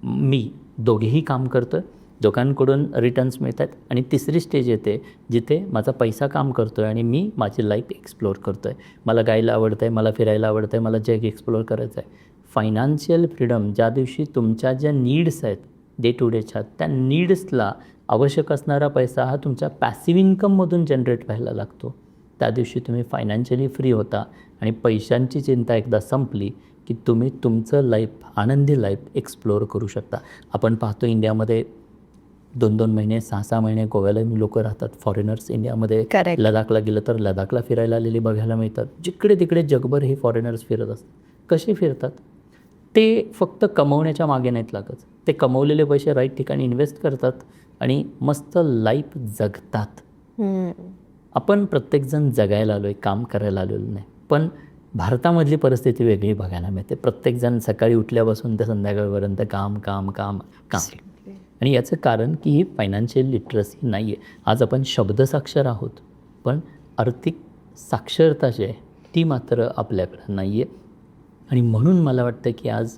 मी दोघेही काम करतो आहे, दोघांकडून रिटर्न्स मिळत आहेत. आणि तिसरी स्टेज येते जिथे माझा पैसा काम करतो आहे आणि मी माझी लाईफ एक्सप्लोअर करतो आहे, मला गायला आवडतं आहे, मला फिरायला आवडतं आहे, मला जग एक्सप्लोअर करायचं आहे. फायनान्शियल फ्रीडम ज्या दिवशी तुमच्या ज्या नीड्स आहेत डे टू डेच्या, त्या नीड्सला आवश्यक असणारा पैसा हा तुमच्या पॅसिव्ह इन्कममधून जनरेट व्हायला लागतो, त्या दिवशी तुम्ही फायनान्शियली फ्री होता. आणि पैशांची चिंता एकदा संपली की तुम्ही तुमचं लाईफ, आनंदी लाईफ एक्सप्लोअर करू शकता. आपण पाहतो इंडियामध्ये 2-2 महिने, 6-6 महिने गोव्याला लोक राहतात, फॉरेनर्स. इंडियामध्ये लडाखला गेलं तर लडाखला फिरायला आलेली बघायला मिळतात. जिकडे तिकडे जगभर हे फॉरेनर्स फिरत असतात. कसे फिरतात? ते फक्त कमवण्याच्या मागे नाहीत लागत, ते कमवलेले पैसे राईट ठिकाणी इन्व्हेस्ट करतात आणि मस्त लाईफ जगतात. आपण प्रत्येकजण जगायला आलो आहे, काम करायला आलेलो नाही. पण भारतामधली परिस्थिती वेगळी बघायला मिळते. प्रत्येकजण सकाळी उठल्यापासून ते संध्याकाळपर्यंत काम काम काम काम. आणि याचं कारण की ही फायनान्शियल लिटरसी नाही आहे. आज आपण शब्दसाक्षर आहोत, पण आर्थिक साक्षरता जी आहे ती मात्र आपल्याकडं नाही आहे. आणि म्हणून मला वाटतं की आज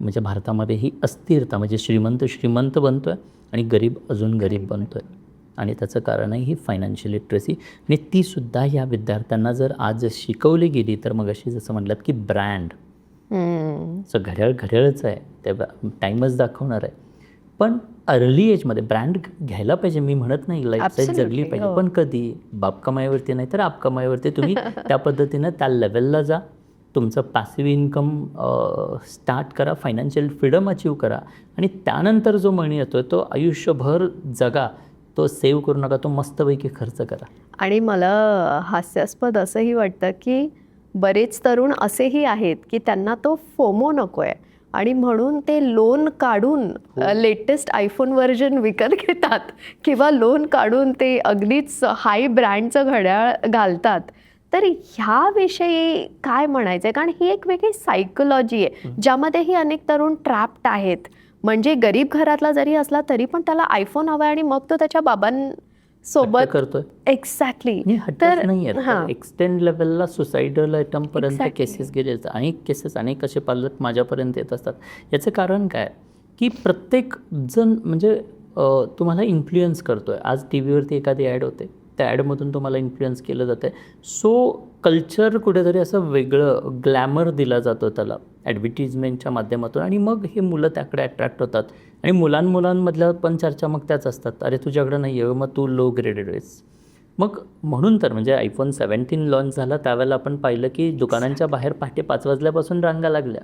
म्हणजे भारतामध्ये ही अस्थिरता, म्हणजे श्रीमंत बनतो आहे आणि गरीब अजून गरीब बनतो आहे. आणि त्याचं कारण आहे ही फायनान्शियल लिटरसी. आणि तीसुद्धा ह्या विद्यार्थ्यांना जर आज शिकवली गेली तर मग अशी जसं म्हटलं की ब्रँड, सो घड्याळच आहे, ते टाईमच दाखवणार आहे. पण अर्ली एजमध्ये ब्रँड घ्यायला पाहिजे, मी म्हणत नाही, लाईफस्टाईल जगली पाहिजे, पण कधी? बाप कमाईवरती नाही तर आप कमाईवरती. तुम्ही त्या पद्धतीनं त्या लेवलला जा, तुमचं पॅसिव्ह इन्कम स्टार्ट करा, फायनान्शियल फ्रीडम अचीव करा, आणि त्यानंतर जो मनी येतो तो आयुष्यभर जगा, तो सेव्ह करू नका, तो मस्तपैकी खर्च करा. आणि मला हास्यास्पद असंही वाटतं की बरेच तरुण असेही आहेत की त्यांना तो फोमो नको आहे आणि म्हणून ते लोन काढून लेटेस्ट आयफोन व्हर्जन विकत घेतात किंवा लोन काढून ते अगदीच हाय ब्रँडचं घड्याळ घालतात. तर ह्याविषयी काय म्हणायचं आहे? कारण ही एक वेगळी सायकोलॉजी आहे ज्यामध्येही अनेक तरुण ट्रॅप्ड आहेत. म्हणजे गरीब घरातला जरी असला तरी पण त्याला आयफोन हवा आणि मग तो त्याच्या बाबांसोबत करतोय. एक्झॅक्टली. तर नाही एक्सटेंड लेवलला सुसाइडल अटेम्प्ट पर्यंत केसेस गेले. अनेक असे पालक माझ्यापर्यंत येत असतात. याचं कारण काय की प्रत्येक जण म्हणजे तुम्हाला इन्फ्लुएन्स करतोय. आज टी व्हीवरती एखादी ॲड होते, त्या ॲडमधून तुम्हाला इन्फ्लुएन्स केलं जातं आहे. सो कल्चर कुठेतरी असं वेगळं ग्लॅमर दिला जातो त्याला ॲडव्हर्टिजमेंटच्या माध्यमातून आणि मग हे मुलं त्याकडे अट्रॅक्ट होतात. आणि मुलांमधल्या पण चर्चा मग त्याच असतात, अरे तुझ्याकडं नाही आहे, मग तू लो ग्रेडेड आहेस. मग म्हणून तर म्हणजे आयफोन 17 लॉन्च झाला त्यावेळेला आपण पाहिलं की दुकानांच्या बाहेर पहाटे 5 वाजल्यापासून रांगा लागल्या.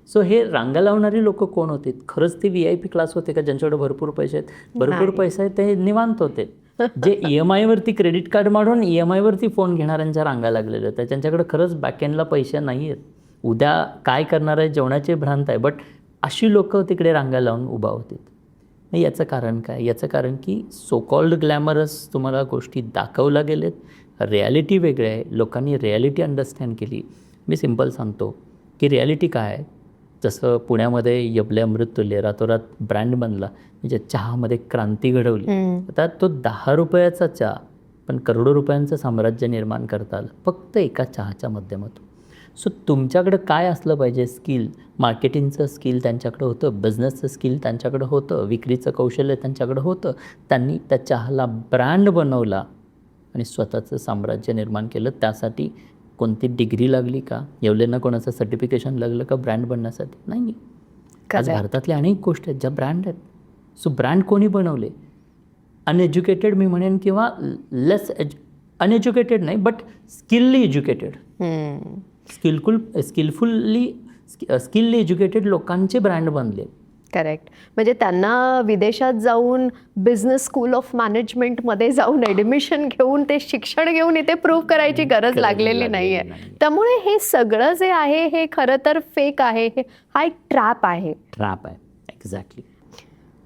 सो हे रांगा लावणारी लोक कोण होते? खरंच ते VIP क्लास होते का ज्यांच्याकडे भरपूर पैसे आहेत? भरपूर पैसे आहेत ते निवांत होते. जे EMI वरती क्रेडिट कार्ड मारून EMI वरती फोन घेणाऱ्यांच्या रांगा लागलेल्या आहेत, त्यांच्याकडे खरंच बॅकएंडला पैसे नाही आहेत. उद्या काय करणार आहे जेवणाची भ्रांत आहे, बट अशी लोक तिकडे रांगा लावून उभा होतील. नाही, याचं कारण काय? याचं कारण की सो कॉल्ड ग्लॅमरस तुम्हाला गोष्टी दाखवल्या गेलेत. रिॲलिटी वेगळी आहे. लोकांनी रिॲलिटी अंडरस्टँड केली. मी सिम्पल सांगतो की रिॲलिटी काय आहे. जसं पुण्यामध्ये यबले अमृततुल्य रातोरात ब्रँड बनला, म्हणजे चहामध्ये क्रांती घडवली. आता तो 10 रुपयाचा चहा पण करोडो रुपयांचं साम्राज्य निर्माण करता आलं फक्त एका चहाच्या माध्यमातून. सो तुमच्याकडं काय असलं पाहिजे? स्किल, मार्केटिंगचं स्किल त्यांच्याकडं होतं, बिझनेसचं स्किल त्यांच्याकडं होतं, विक्रीचं कौशल्य त्यांच्याकडं होतं. त्यांनी त्या चहाला ब्रँड बनवला आणि स्वतःचं साम्राज्य निर्माण केलं. त्यासाठी कोणती डिग्री लागली का? येवलेंना कोणाचं सर्टिफिकेशन लागलं का ब्रँड बनण्यासाठी? नाही. आज भारतातल्या अनेक गोष्टी आहेत ज्या ब्रँड आहेत. सो ब्रँड कोणी बनवले? अनएज्युकेटेड मी म्हणेन किंवा लेस अनएज्युकेटेड नाही बट स्किल्ली एज्युकेटेड, स्किल्ली एज्युकेटेड लोकांचे ब्रँड बनले. करेक्ट. म्हणजे त्यांना विदेशात जाऊन बिझनेस स्कूल ऑफ मॅनेजमेंटमध्ये जाऊन ॲडमिशन घेऊन ते शिक्षण घेऊन इथे प्रूव्ह करायची गरज लागलेली नाही आहे. त्यामुळे हे सगळं जे आहे हे खरं तर फेक आहे. हा एक ट्रॅप आहे. एक्झॅक्टली.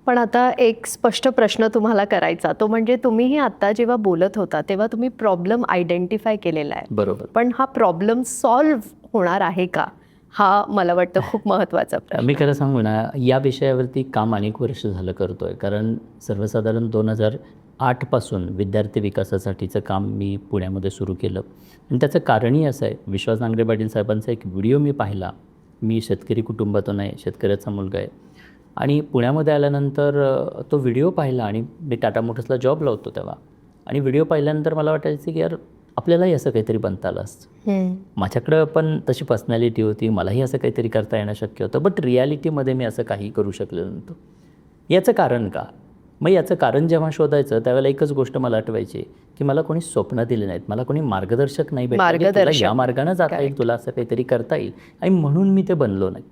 पण आता एक स्पष्ट प्रश्न तुम्हाला करायचा, तो म्हणजे तुम्हीही आता जेव्हा बोलत होता तेव्हा तुम्ही प्रॉब्लेम आयडेंटिफाय केलेला आहे. बरोबर. पण हा प्रॉब्लेम सॉल्व्ह होणार आहे का? हा मला वाटतं खूप महत्त्वाचा प्रश्न. मी खरं सांगू ना, या विषयावरती काम अनेक वर्ष झालं करतो आहे. कारण सर्वसाधारण 2008 पासून विद्यार्थी विकासासाठीचं काम मी पुण्यामध्ये सुरू केलं. आणि त्याचं कारणही असं आहे, विश्वास नांगरे पाटील साहेबांचा एक व्हिडिओ मी पाहिला. मी शेतकरी कुटुंबातून आहे, शेतकऱ्याचा मुलगा आहे. आणि पुण्यामध्ये आल्यानंतर तो व्हिडिओ पाहिला आणि मी टाटा मोटर्सला जॉबला होतो तेव्हा. आणि व्हिडिओ पाहिल्यानंतर मला वाटायचं की यार आपल्यालाही असं काहीतरी बनता आलं असतं. माझ्याकडं पण तशी पर्सनॅलिटी होती, मलाही असं काहीतरी करता येणं शक्य होतं. बट रिॲलिटीमध्ये मी असं काही करू शकलेलो नव्हतं. याचं कारण का? मग याचं कारण जेव्हा शोधायचं त्यावेळेला एकच गोष्ट मला आठवायची की मला कोणी स्वप्न दिले नाहीत, मला कोणी मार्गदर्शक नाही भेटले, तुला या मार्गानं जाता येईल, तुला असं काहीतरी करता येईल. आणि म्हणून मी ते बनलो नाही.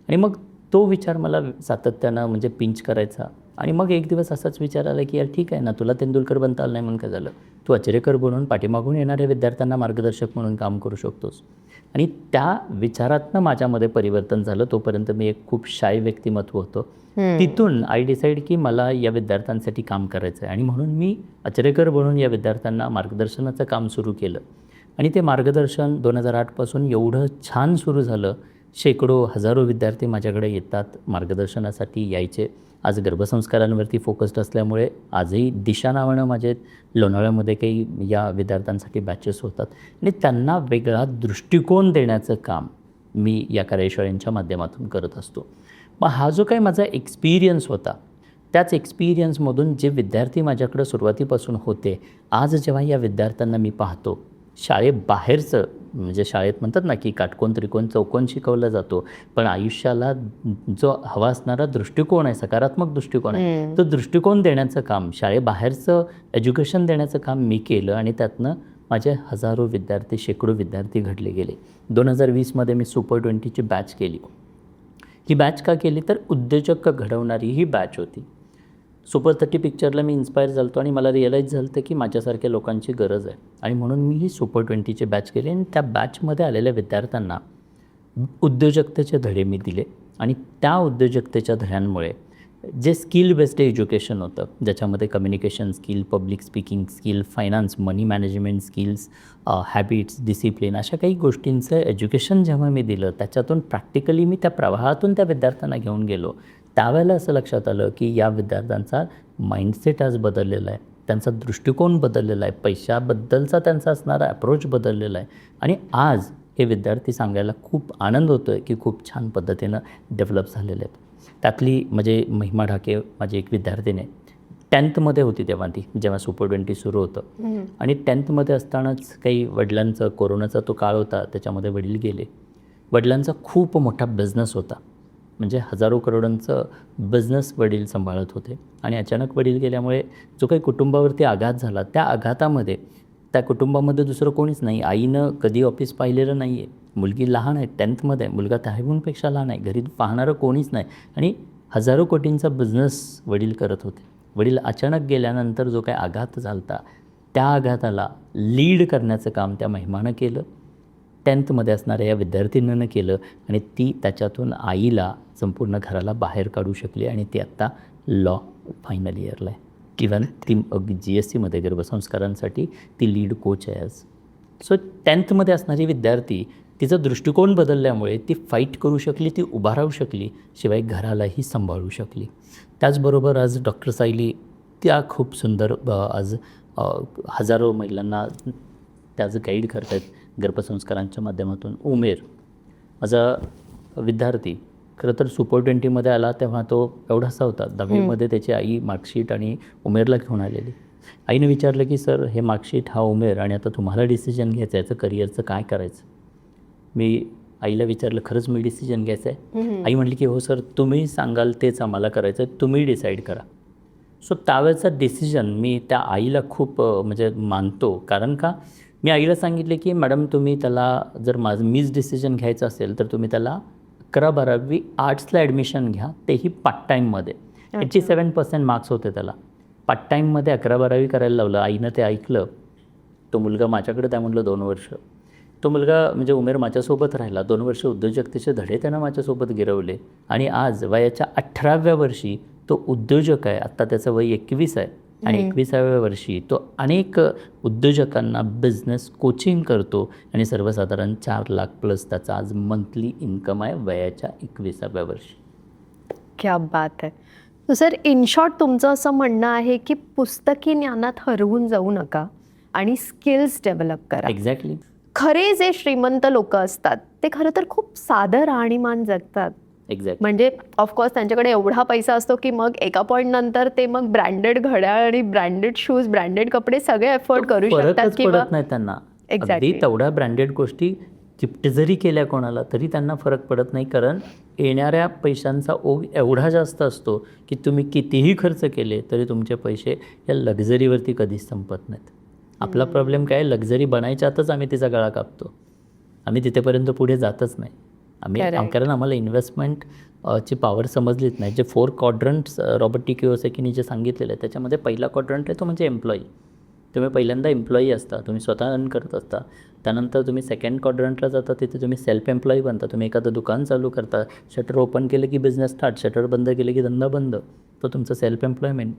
आणि मग तो विचार मला सातत्यानं म्हणजे पिंच करायचा. आणि मग एक दिवस असाच विचार आला की यार ठीक आहे ना, तुला तेंडुलकर बनता आलं नाही म्हणून काय झालं, तू आचरेकर बनून पाठीमागून येणाऱ्या विद्यार्थ्यांना मार्गदर्शक म्हणून काम करू शकतोस. आणि त्या विचारातनं माझ्यामध्ये परिवर्तन झालं. तोपर्यंत मी एक खूप शाय व्यक्तिमत्व होतो. तिथून आय डिसाईड की मला या विद्यार्थ्यांसाठी काम करायचं आहे. आणि म्हणून मी आचरेकर बनून या विद्यार्थ्यांना मार्गदर्शनाचं काम सुरू केलं. आणि ते मार्गदर्शन 2008 पासून एवढं छान सुरू झालं. शेकडो हजारो विद्यार्थी माझ्याकडे येतात, मार्गदर्शनासाठी यायचे. आज गर्भसंस्कारांवरती फोकस्ड असल्यामुळे आजही दिशा नावानं माझे लोणावळ्यामध्ये काही या विद्यार्थ्यांसाठी बॅचेस होतात. आणि त्यांना वेगळा दृष्टिकोन देण्याचं काम मी या कार्यशाळेच्या माध्यमातून करत असतो. मग हा जो काही माझा एक्सपिरियन्स होता, त्याच एक्सपिरियन्समधून जे विद्यार्थी माझ्याकडं सुरुवातीपासून होते, आज जेव्हा या विद्यार्थ्यांना मी पाहतो, शाळेबाहेरचं म्हणजे शाळेत म्हणतात ना की काटकोन त्रिकोण चौकोन शिकवला जातो, पण आयुष्याला जो हवा असणारा दृष्टिकोन आहे, सकारात्मक दृष्टिकोन आहे, तो दृष्टिकोन देण्याचं काम, शाळेबाहेरचं एज्युकेशन देण्याचं काम मी केलं. आणि त्यातनं माझे हजारो विद्यार्थी, शेकडो विद्यार्थी घडले गेले. 2020मध्ये मी सुपर 20ची बॅच केली. ही बॅच का केली तर उद्योजक घडवणारी ही बॅच होती. सुपर 30 पिक्चरला मी इन्स्पायर झालो आणि मला रिअलाईज झालं की माझ्यासारख्या लोकांची गरज आहे आणि म्हणून मी ही सुपर 20ची बॅच केली आणि त्या बॅचमध्ये आलेल्या विद्यार्थ्यांना उद्योजकतेचे धडे मी दिले आणि त्या उद्योजकतेच्या धड्यांमुळे जे स्किल बेस्ड एज्युकेशन होतं, ज्याच्यामध्ये communication skill, public speaking skill, finance, money management skills, habits, discipline, अशा काही गोष्टींचं एज्युकेशन जेव्हा मी दिलं, त्याच्यातून प्रॅक्टिकली मी त्या प्रवाहातून त्या विद्यार्थ्यांना घेऊन गेलो. त्यावेळेला असं लक्षात आलं की या विद्यार्थ्यांचा माइंडसेट आज बदललेला आहे, त्यांचा दृष्टिकोन बदललेला आहे, पैशाबद्दलचा त्यांचा असणारा अप्रोच बदललेला आहे आणि आज हे विद्यार्थी सांगायला खूप आनंद होतो आहे की खूप छान पद्धतीनं डेव्हलप झालेले आहेत. त्यातली म्हणजे महिमा ढाके माझी एक विद्यार्थिनी आहे. 10th होती तेव्हा ती, जेव्हा सुपर 20 सुरू होतं आणि 10th असतानाच काही वडिलांचं, कोरोनाचा तो काळ होता, त्याच्यामध्ये वडील गेले. वडिलांचा खूप मोठा बिझनेस होता, म्हणजे हजारो करोडांचं बिझनेस वडील सांभाळत होते आणि अचानक वडील गेल्यामुळे जो काही कुटुंबावरती आघात झाला, त्या आघातामध्ये त्या कुटुंबामध्ये दुसरं कोणीच नाही. आईनं कधी ऑफिस पाहिलेलं नाही आहे, मुलगी लहान आहे, 10th आहे, मुलगा त्याहूनपेक्षा लहान आहे, घरी पाहणारं कोणीच नाही आणि हजारो कोटींचा बिझनेस वडील करत होते. वडील अचानक गेल्यानंतर जो काही आघात झाला, त्या आघाताला लीड करण्याचं काम त्या महिमानं केलं, 10th असणाऱ्या या विद्यार्थिनीनं केलं आणि ती त्याच्यातून आईला, संपूर्ण घराला बाहेर काढू शकली आणि ती आत्ता लॉ फायनल इयरला आहे. इव्हन ती GSTमध्ये गर्भसंस्कारांसाठी ती लीड कोच आहे आज. सो 10th असणारी विद्यार्थी, तिचा दृष्टिकोन बदलल्यामुळे ती फाईट करू शकली, ती उभा राहू शकली, शिवाय घरालाही सांभाळू शकली. त्याचबरोबर आज डॉक्टर सायली त्या खूप सुंदर आज हजारो महिलांना त्याचं गाईड करत आहेत गर्भसंस्कारांच्या माध्यमातून. उमेर माझा विद्यार्थी खरं तर सुपर 20 आला तेव्हा तो एवढासा होता. 10वीमध्ये त्याची आई मार्कशीट आणि उमेरला घेऊन आलेली. आईने विचारलं की सर, हे मार्कशीट, हा उमेर आणि आता तुम्हाला डिसिजन घ्यायचं आहे, याचं करिअरचं काय करायचं. मी आईला विचारलं, खरंच मी डिसिजन घ्यायचं आहे. आई म्हटली की हो सर, तुम्ही सांगाल तेच आम्हाला करायचं आहे, तुम्ही डिसाईड करा. सो त्यावेळेचा डिसिजन मी त्या आईला खूप म्हणजे मानतो. कारण का, मी आईला सांगितले की मॅडम, तुम्ही त्याला जर मीच डिसिजन घ्यायचं असेल तर तुम्ही त्याला 11-12वी आर्ट्सला ॲडमिशन घ्या, तेही पार्ट टाईममध्ये. 87% मार्क्स होते त्याला. पार्ट टाईममध्ये 11-12वी करायला लावलं. आईनं ते ऐकलं. तो मुलगा माझ्याकडे त्या म्हटलं 2 वर्ष. तो मुलगा म्हणजे उमेर माझ्यासोबत राहिला. 2 वर्ष उद्योजकतेचे धडे त्यानं माझ्यासोबत गिरवले आणि आज वयाच्या 18व्या वर्षी तो उद्योजक आहे. आत्ता त्याचं वय 21 आहे आणि 21व्या वर्षी तो अनेक उद्योजकांना बिझनेस कोचिंग करतो आणि सर्वसाधारण 4 लाख प्लस त्याचा आज मंथली इन्कम आहे वयाच्या 21व्या वर्षी. क्या बात आहे. तो सर, इन शॉर्ट तुमचं असं म्हणणं आहे की पुस्तकी ज्ञानात हरवून जाऊ नका आणि स्किल्स डेव्हलप करा. एक्झॅक्टली. खरे जे श्रीमंत लोक असतात ते खरं तर खूप साधं राहणीमान जगतात. एक्झॅक्ट. म्हणजे ऑफकोर्स त्यांच्याकडे एवढा पैसा असतो की मग एका पॉईंट नंतर ते मग ब्रँडेड घड्याळ आणि ब्रँडेड शूज, ब्रँडेड कपडे सगळे अफोर्ड करू शकतात फरकच किंवा पडत नाही त्यांना. Exactly. अगदी तेवढ्या ब्रँडेड गोष्टी गिफ्ट जरी केल्या कोणाला तरी त्यांना फरक पडत नाही, कारण येणाऱ्या पैशांचा ओघ एवढा जास्त असतो की तुम्ही कितीही खर्च केले तरी तुमचे पैसे या लक्झरीवरती कधीच संपत नाहीत. आपला प्रॉब्लेम काय, लक्झरी बनायच्या आतच आम्ही तिचा गळा कापतो. आम्ही तिथेपर्यंत पुढे जातच नाही. कारण आम्हाला इन्व्हेस्टमेंट ची पॉवर समजलीच नाही. जे 4 क्वाड्रंट्स रॉबर्ट टी कियोसाकीने जे सांगितलेलं आहे, त्याच्यामध्ये पहिला क्वाड्रंट आहे तो म्हणजे एम्प्लॉई. तुम्ही पहिल्यांदा एम्प्लॉई असता, तुम्ही स्वतः रन करत असता. त्यानंतर तुम्ही सेकंड क्वाड्रंटला जाता, तिथे तुम्ही सेल्फ एम्प्लॉई बनता. तुम्ही एखादं दुकान चालू करता, शटर ओपन केलं की बिझनेस स्टार्ट, शटर बंद केलं की धंदा बंद. तो तुमचं self employment.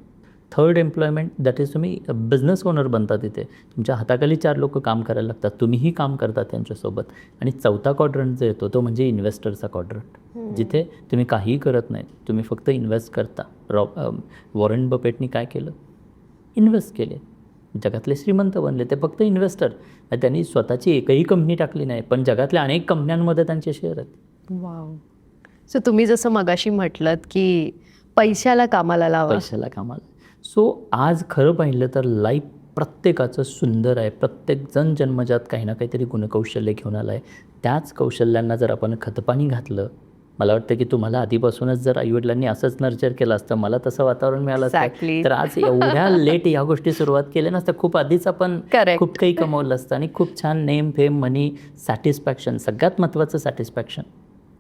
Third employment, that is तुम्ही बिझनेस ओनर बनता. तिथे तुमच्या हाताखाली 4 लोक काम करायला लागतात, तुम्हीही काम करता त्यांच्यासोबत. आणि चौथा क्वाड्रंट जो येतो तो म्हणजे इन्व्हेस्टरचा क्वाड्रंट, जिथे तुम्ही काहीही करत नाही, तुम्ही फक्त इन्व्हेस्ट करता. वॉरेन बफेटनी काय केलं, इन्व्हेस्ट केले. जगातले श्रीमंत बनले ते फक्त इन्व्हेस्टर. त्यांनी स्वतःची एकही कंपनी टाकली नाही, पण जगातल्या अनेक कंपन्यांमध्ये त्यांचे शेअर आहेत. वाव. सो तुम्ही जसं मगाशी म्हटलं की पैशाला कामाला लावा. पैशाला कामाला. सो आज खरं पाहिलं तर लाईफ प्रत्येकाचं सुंदर आहे. प्रत्येकजण जन्मजात काही ना काहीतरी गुणकौशल्य घेऊन आलं आहे. त्याच कौशल्यांना जर आपण खतपाणी घातलं, मला वाटतं की तुम्हाला आधीपासूनच जर आईवडिलांनी असंच नर्चर केलं असतं, मला तसं वातावरण मिळालं असतं, तर आज एवढ्या लेट या गोष्टी सुरुवात केल्या नसतं. खूप आधीच आपण खूप काही कमवलं असतं आणि खूप छान नेम, फेम, मनी, सॅटिस्फॅक्शन, सगळ्यात महत्त्वाचं सॅटिस्फॅक्शन.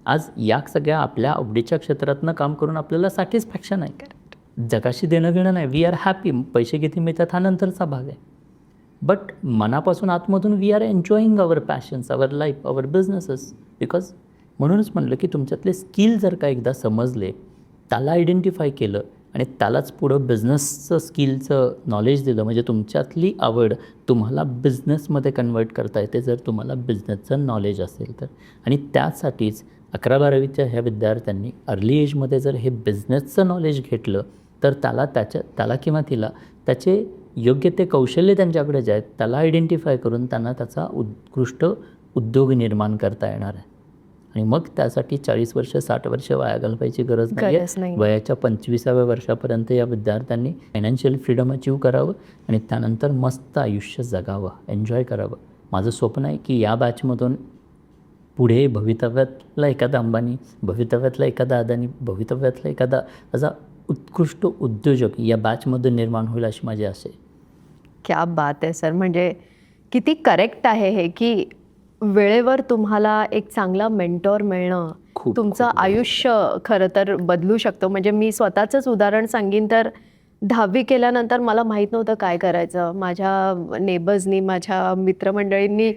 आज या सगळ्या आपल्या आवडीच्या क्षेत्रातनं काम करून आपल्याला सॅटिस्फॅक्शन आहे. जगाशी देणं घेणं नाही. We are happy. पैसे किती मिळतात हा नंतरचा भाग आहे. बट मनापासून आतमधून we are enjoying our passions, our life, our businesses. Because म्हणूनच म्हणलं की तुमच्यातले स्किल जर का एकदा समजले, त्याला आयडेंटिफाय केलं आणि त्यालाच पुढं बिझनेसचं स्किलचं नॉलेज दिलं, म्हणजे तुमच्यातली आवड तुम्हाला बिझनेसमध्ये कन्वर्ट करता येते जर तुम्हाला बिझनेसचं नॉलेज असेल तर. आणि त्यासाठीच 11-12वीच्या ह्या विद्यार्थ्यांनी अर्ली एजमध्ये जर हे बिझनेसचं नॉलेज घेतलं तर त्याला किंवा तिला त्याचे योग्य ते कौशल्य त्यांच्याकडे जे आहेत त्याला आयडेंटिफाय करून त्यांना त्याचा उत्कृष्ट उद्योग निर्माण करता येणार आहे. आणि मग त्यासाठी 40 वर्ष 60 वर्ष वाया घालवायची गरज नाही. वयाच्या 25व्या वर्षापर्यंत या विद्यार्थ्यांनी फायनान्शियल फ्रीडम अचीव करावं आणि त्यानंतर मस्त आयुष्य जगावं, एन्जॉय करावं. माझं स्वप्न आहे की या बॅचमधून पुढे भवितव्यातला एखादा अंबानी, भवितव्यातला एखादा अदानी, भवितव्यातला एखादा असा उत्कृष्ट उद्योजक या बॅचमधून निर्माण होईल अशी माझी आशा आहे. क्या बात आहे सर. म्हणजे किती करेक्ट आहे हे की वेळेवर तुम्हाला एक चांगला मेंटॉर मिळणं तुमचं आयुष्य खरं तर बदलू शकतं. म्हणजे मी स्वतःचंच उदाहरण सांगीन तर 10वी केल्यानंतर मला माहीत नव्हतं काय करायचं. माझ्या नेबर्सनी, माझ्या मित्रमंडळींनी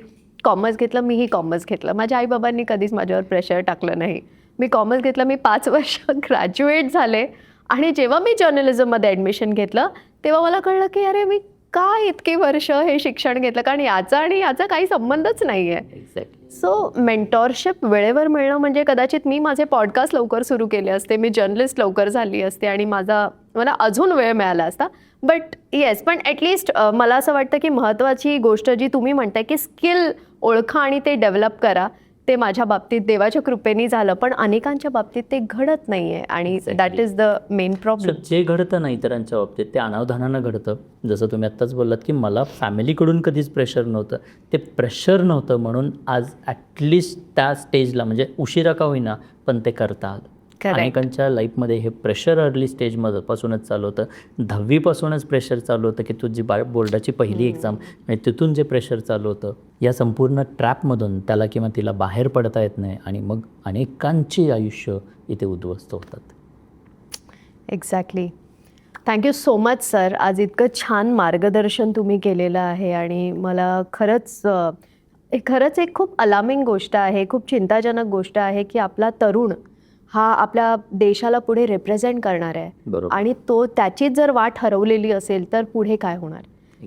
कॉमर्स घेतलं, मीही कॉमर्स घेतलं. माझ्या आईबाबांनी कधीच माझ्यावर प्रेशर टाकलं नाही. मी कॉमर्स घेतलं, मी 5 वर्ष ग्रॅज्युएट झाले आणि जेव्हा मी जर्नलिझममध्ये ॲडमिशन घेतलं तेव्हा मला कळलं की अरे मी का इतकी वर्ष हे शिक्षण घेतलं, कारण याचा आणि याचा काही संबंधच नाही आहे. एक्झॅक्टली. सो मेंटॉरशिप वेळेवर मिळणं म्हणजे कदाचित मी माझे पॉडकास्ट लवकर सुरू केले असते, मी जर्नलिस्ट लवकर झाली असते आणि मला अजून वेळ मिळाला असता. बट येस, पण ॲटलिस्ट मला असं वाटतं की महत्त्वाची गोष्ट जी तुम्ही म्हणताय की स्किल ओळखा आणि ते डेव्हलप करा, ते माझ्या बाबतीत देवाच्या कृपेने झालं, पण अनेकांच्या बाबतीत ते घडत नाही आहे आणि that is the main problem. जे घडतं ना इतरांच्या बाबतीत ते अनावधानानं घडतं. जसं तुम्ही आत्ताच बोललात की मला फॅमिलीकडून कधीच प्रेशर नव्हतं. ते प्रेशर नव्हतं म्हणून आज ॲटलिस्ट त्या स्टेजला, म्हणजे उशिरा का होईना पण ते करता आलं. अनेकांच्या लाईफमध्ये हे प्रेशर अर्ली स्टेजमध्ये पासूनच चालू होतं. 10वीपासूनच प्रेशर चालू होतं की तुझी बोर्डाची पहिली एक्झाम, आणि तिथून जे प्रेशर चालू होतं या संपूर्ण ट्रॅपमधून त्याला किंवा तिला बाहेर पडता येत नाही आणि मग अनेकांची आयुष्य इथे उद्ध्वस्त होतात. Exactly. Thank you so much sir. आज इतकं छान मार्गदर्शन तुम्ही केलेलं आहे आणि मला खरंच एक खूप अलार्मिंग गोष्ट आहे, खूप चिंताजनक गोष्ट आहे की आपला तरुण हा आपल्या देशाला पुढे रिप्रेझेंट करणार आहे आणि त्याचीच जर वाट हरवलेली असेल तर पुढे काय होणार.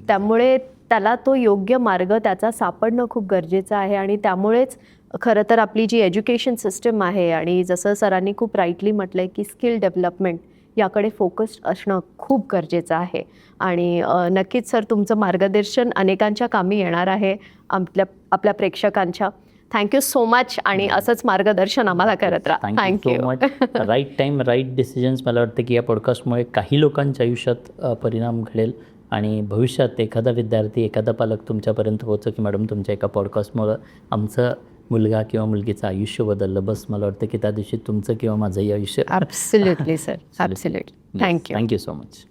त्यामुळे त्याला तो योग्य मार्ग त्याचा सापडणं खूप गरजेचं आहे आणि त्यामुळेच खरं तर आपली जी एज्युकेशन सिस्टम आहे आणि जसं सरांनी खूप राईटली म्हटलं आहे की स्किल डेव्हलपमेंट याकडे फोकस्ड असणं खूप गरजेचं आहे. आणि नक्कीच सर तुमचं मार्गदर्शन अनेकांच्या कामी येणार आहे, आपल्या प्रेक्षकांच्या. थँक्यू सो मच आणि असंच मार्गदर्शन आम्हाला करत राहा. Thank you so much. Right time right decisions. मला वाटतं की या पॉडकास्टमुळे काही लोकांच्या आयुष्यात परिणाम घडेल आणि भविष्यात एखादा विद्यार्थी, एखादा पालक तुमच्यापर्यंत पोहोचो की मॅडम तुमच्या एका पॉडकास्टमुळं आमचं मुलगा किंवा मुलगीचं आयुष्य बदललं. बस मला वाटतं की त्या दिवशी तुमचं किंवा माझंही आयुष्य. Absolutely sir, absolutely. Thank you. Thank you so much.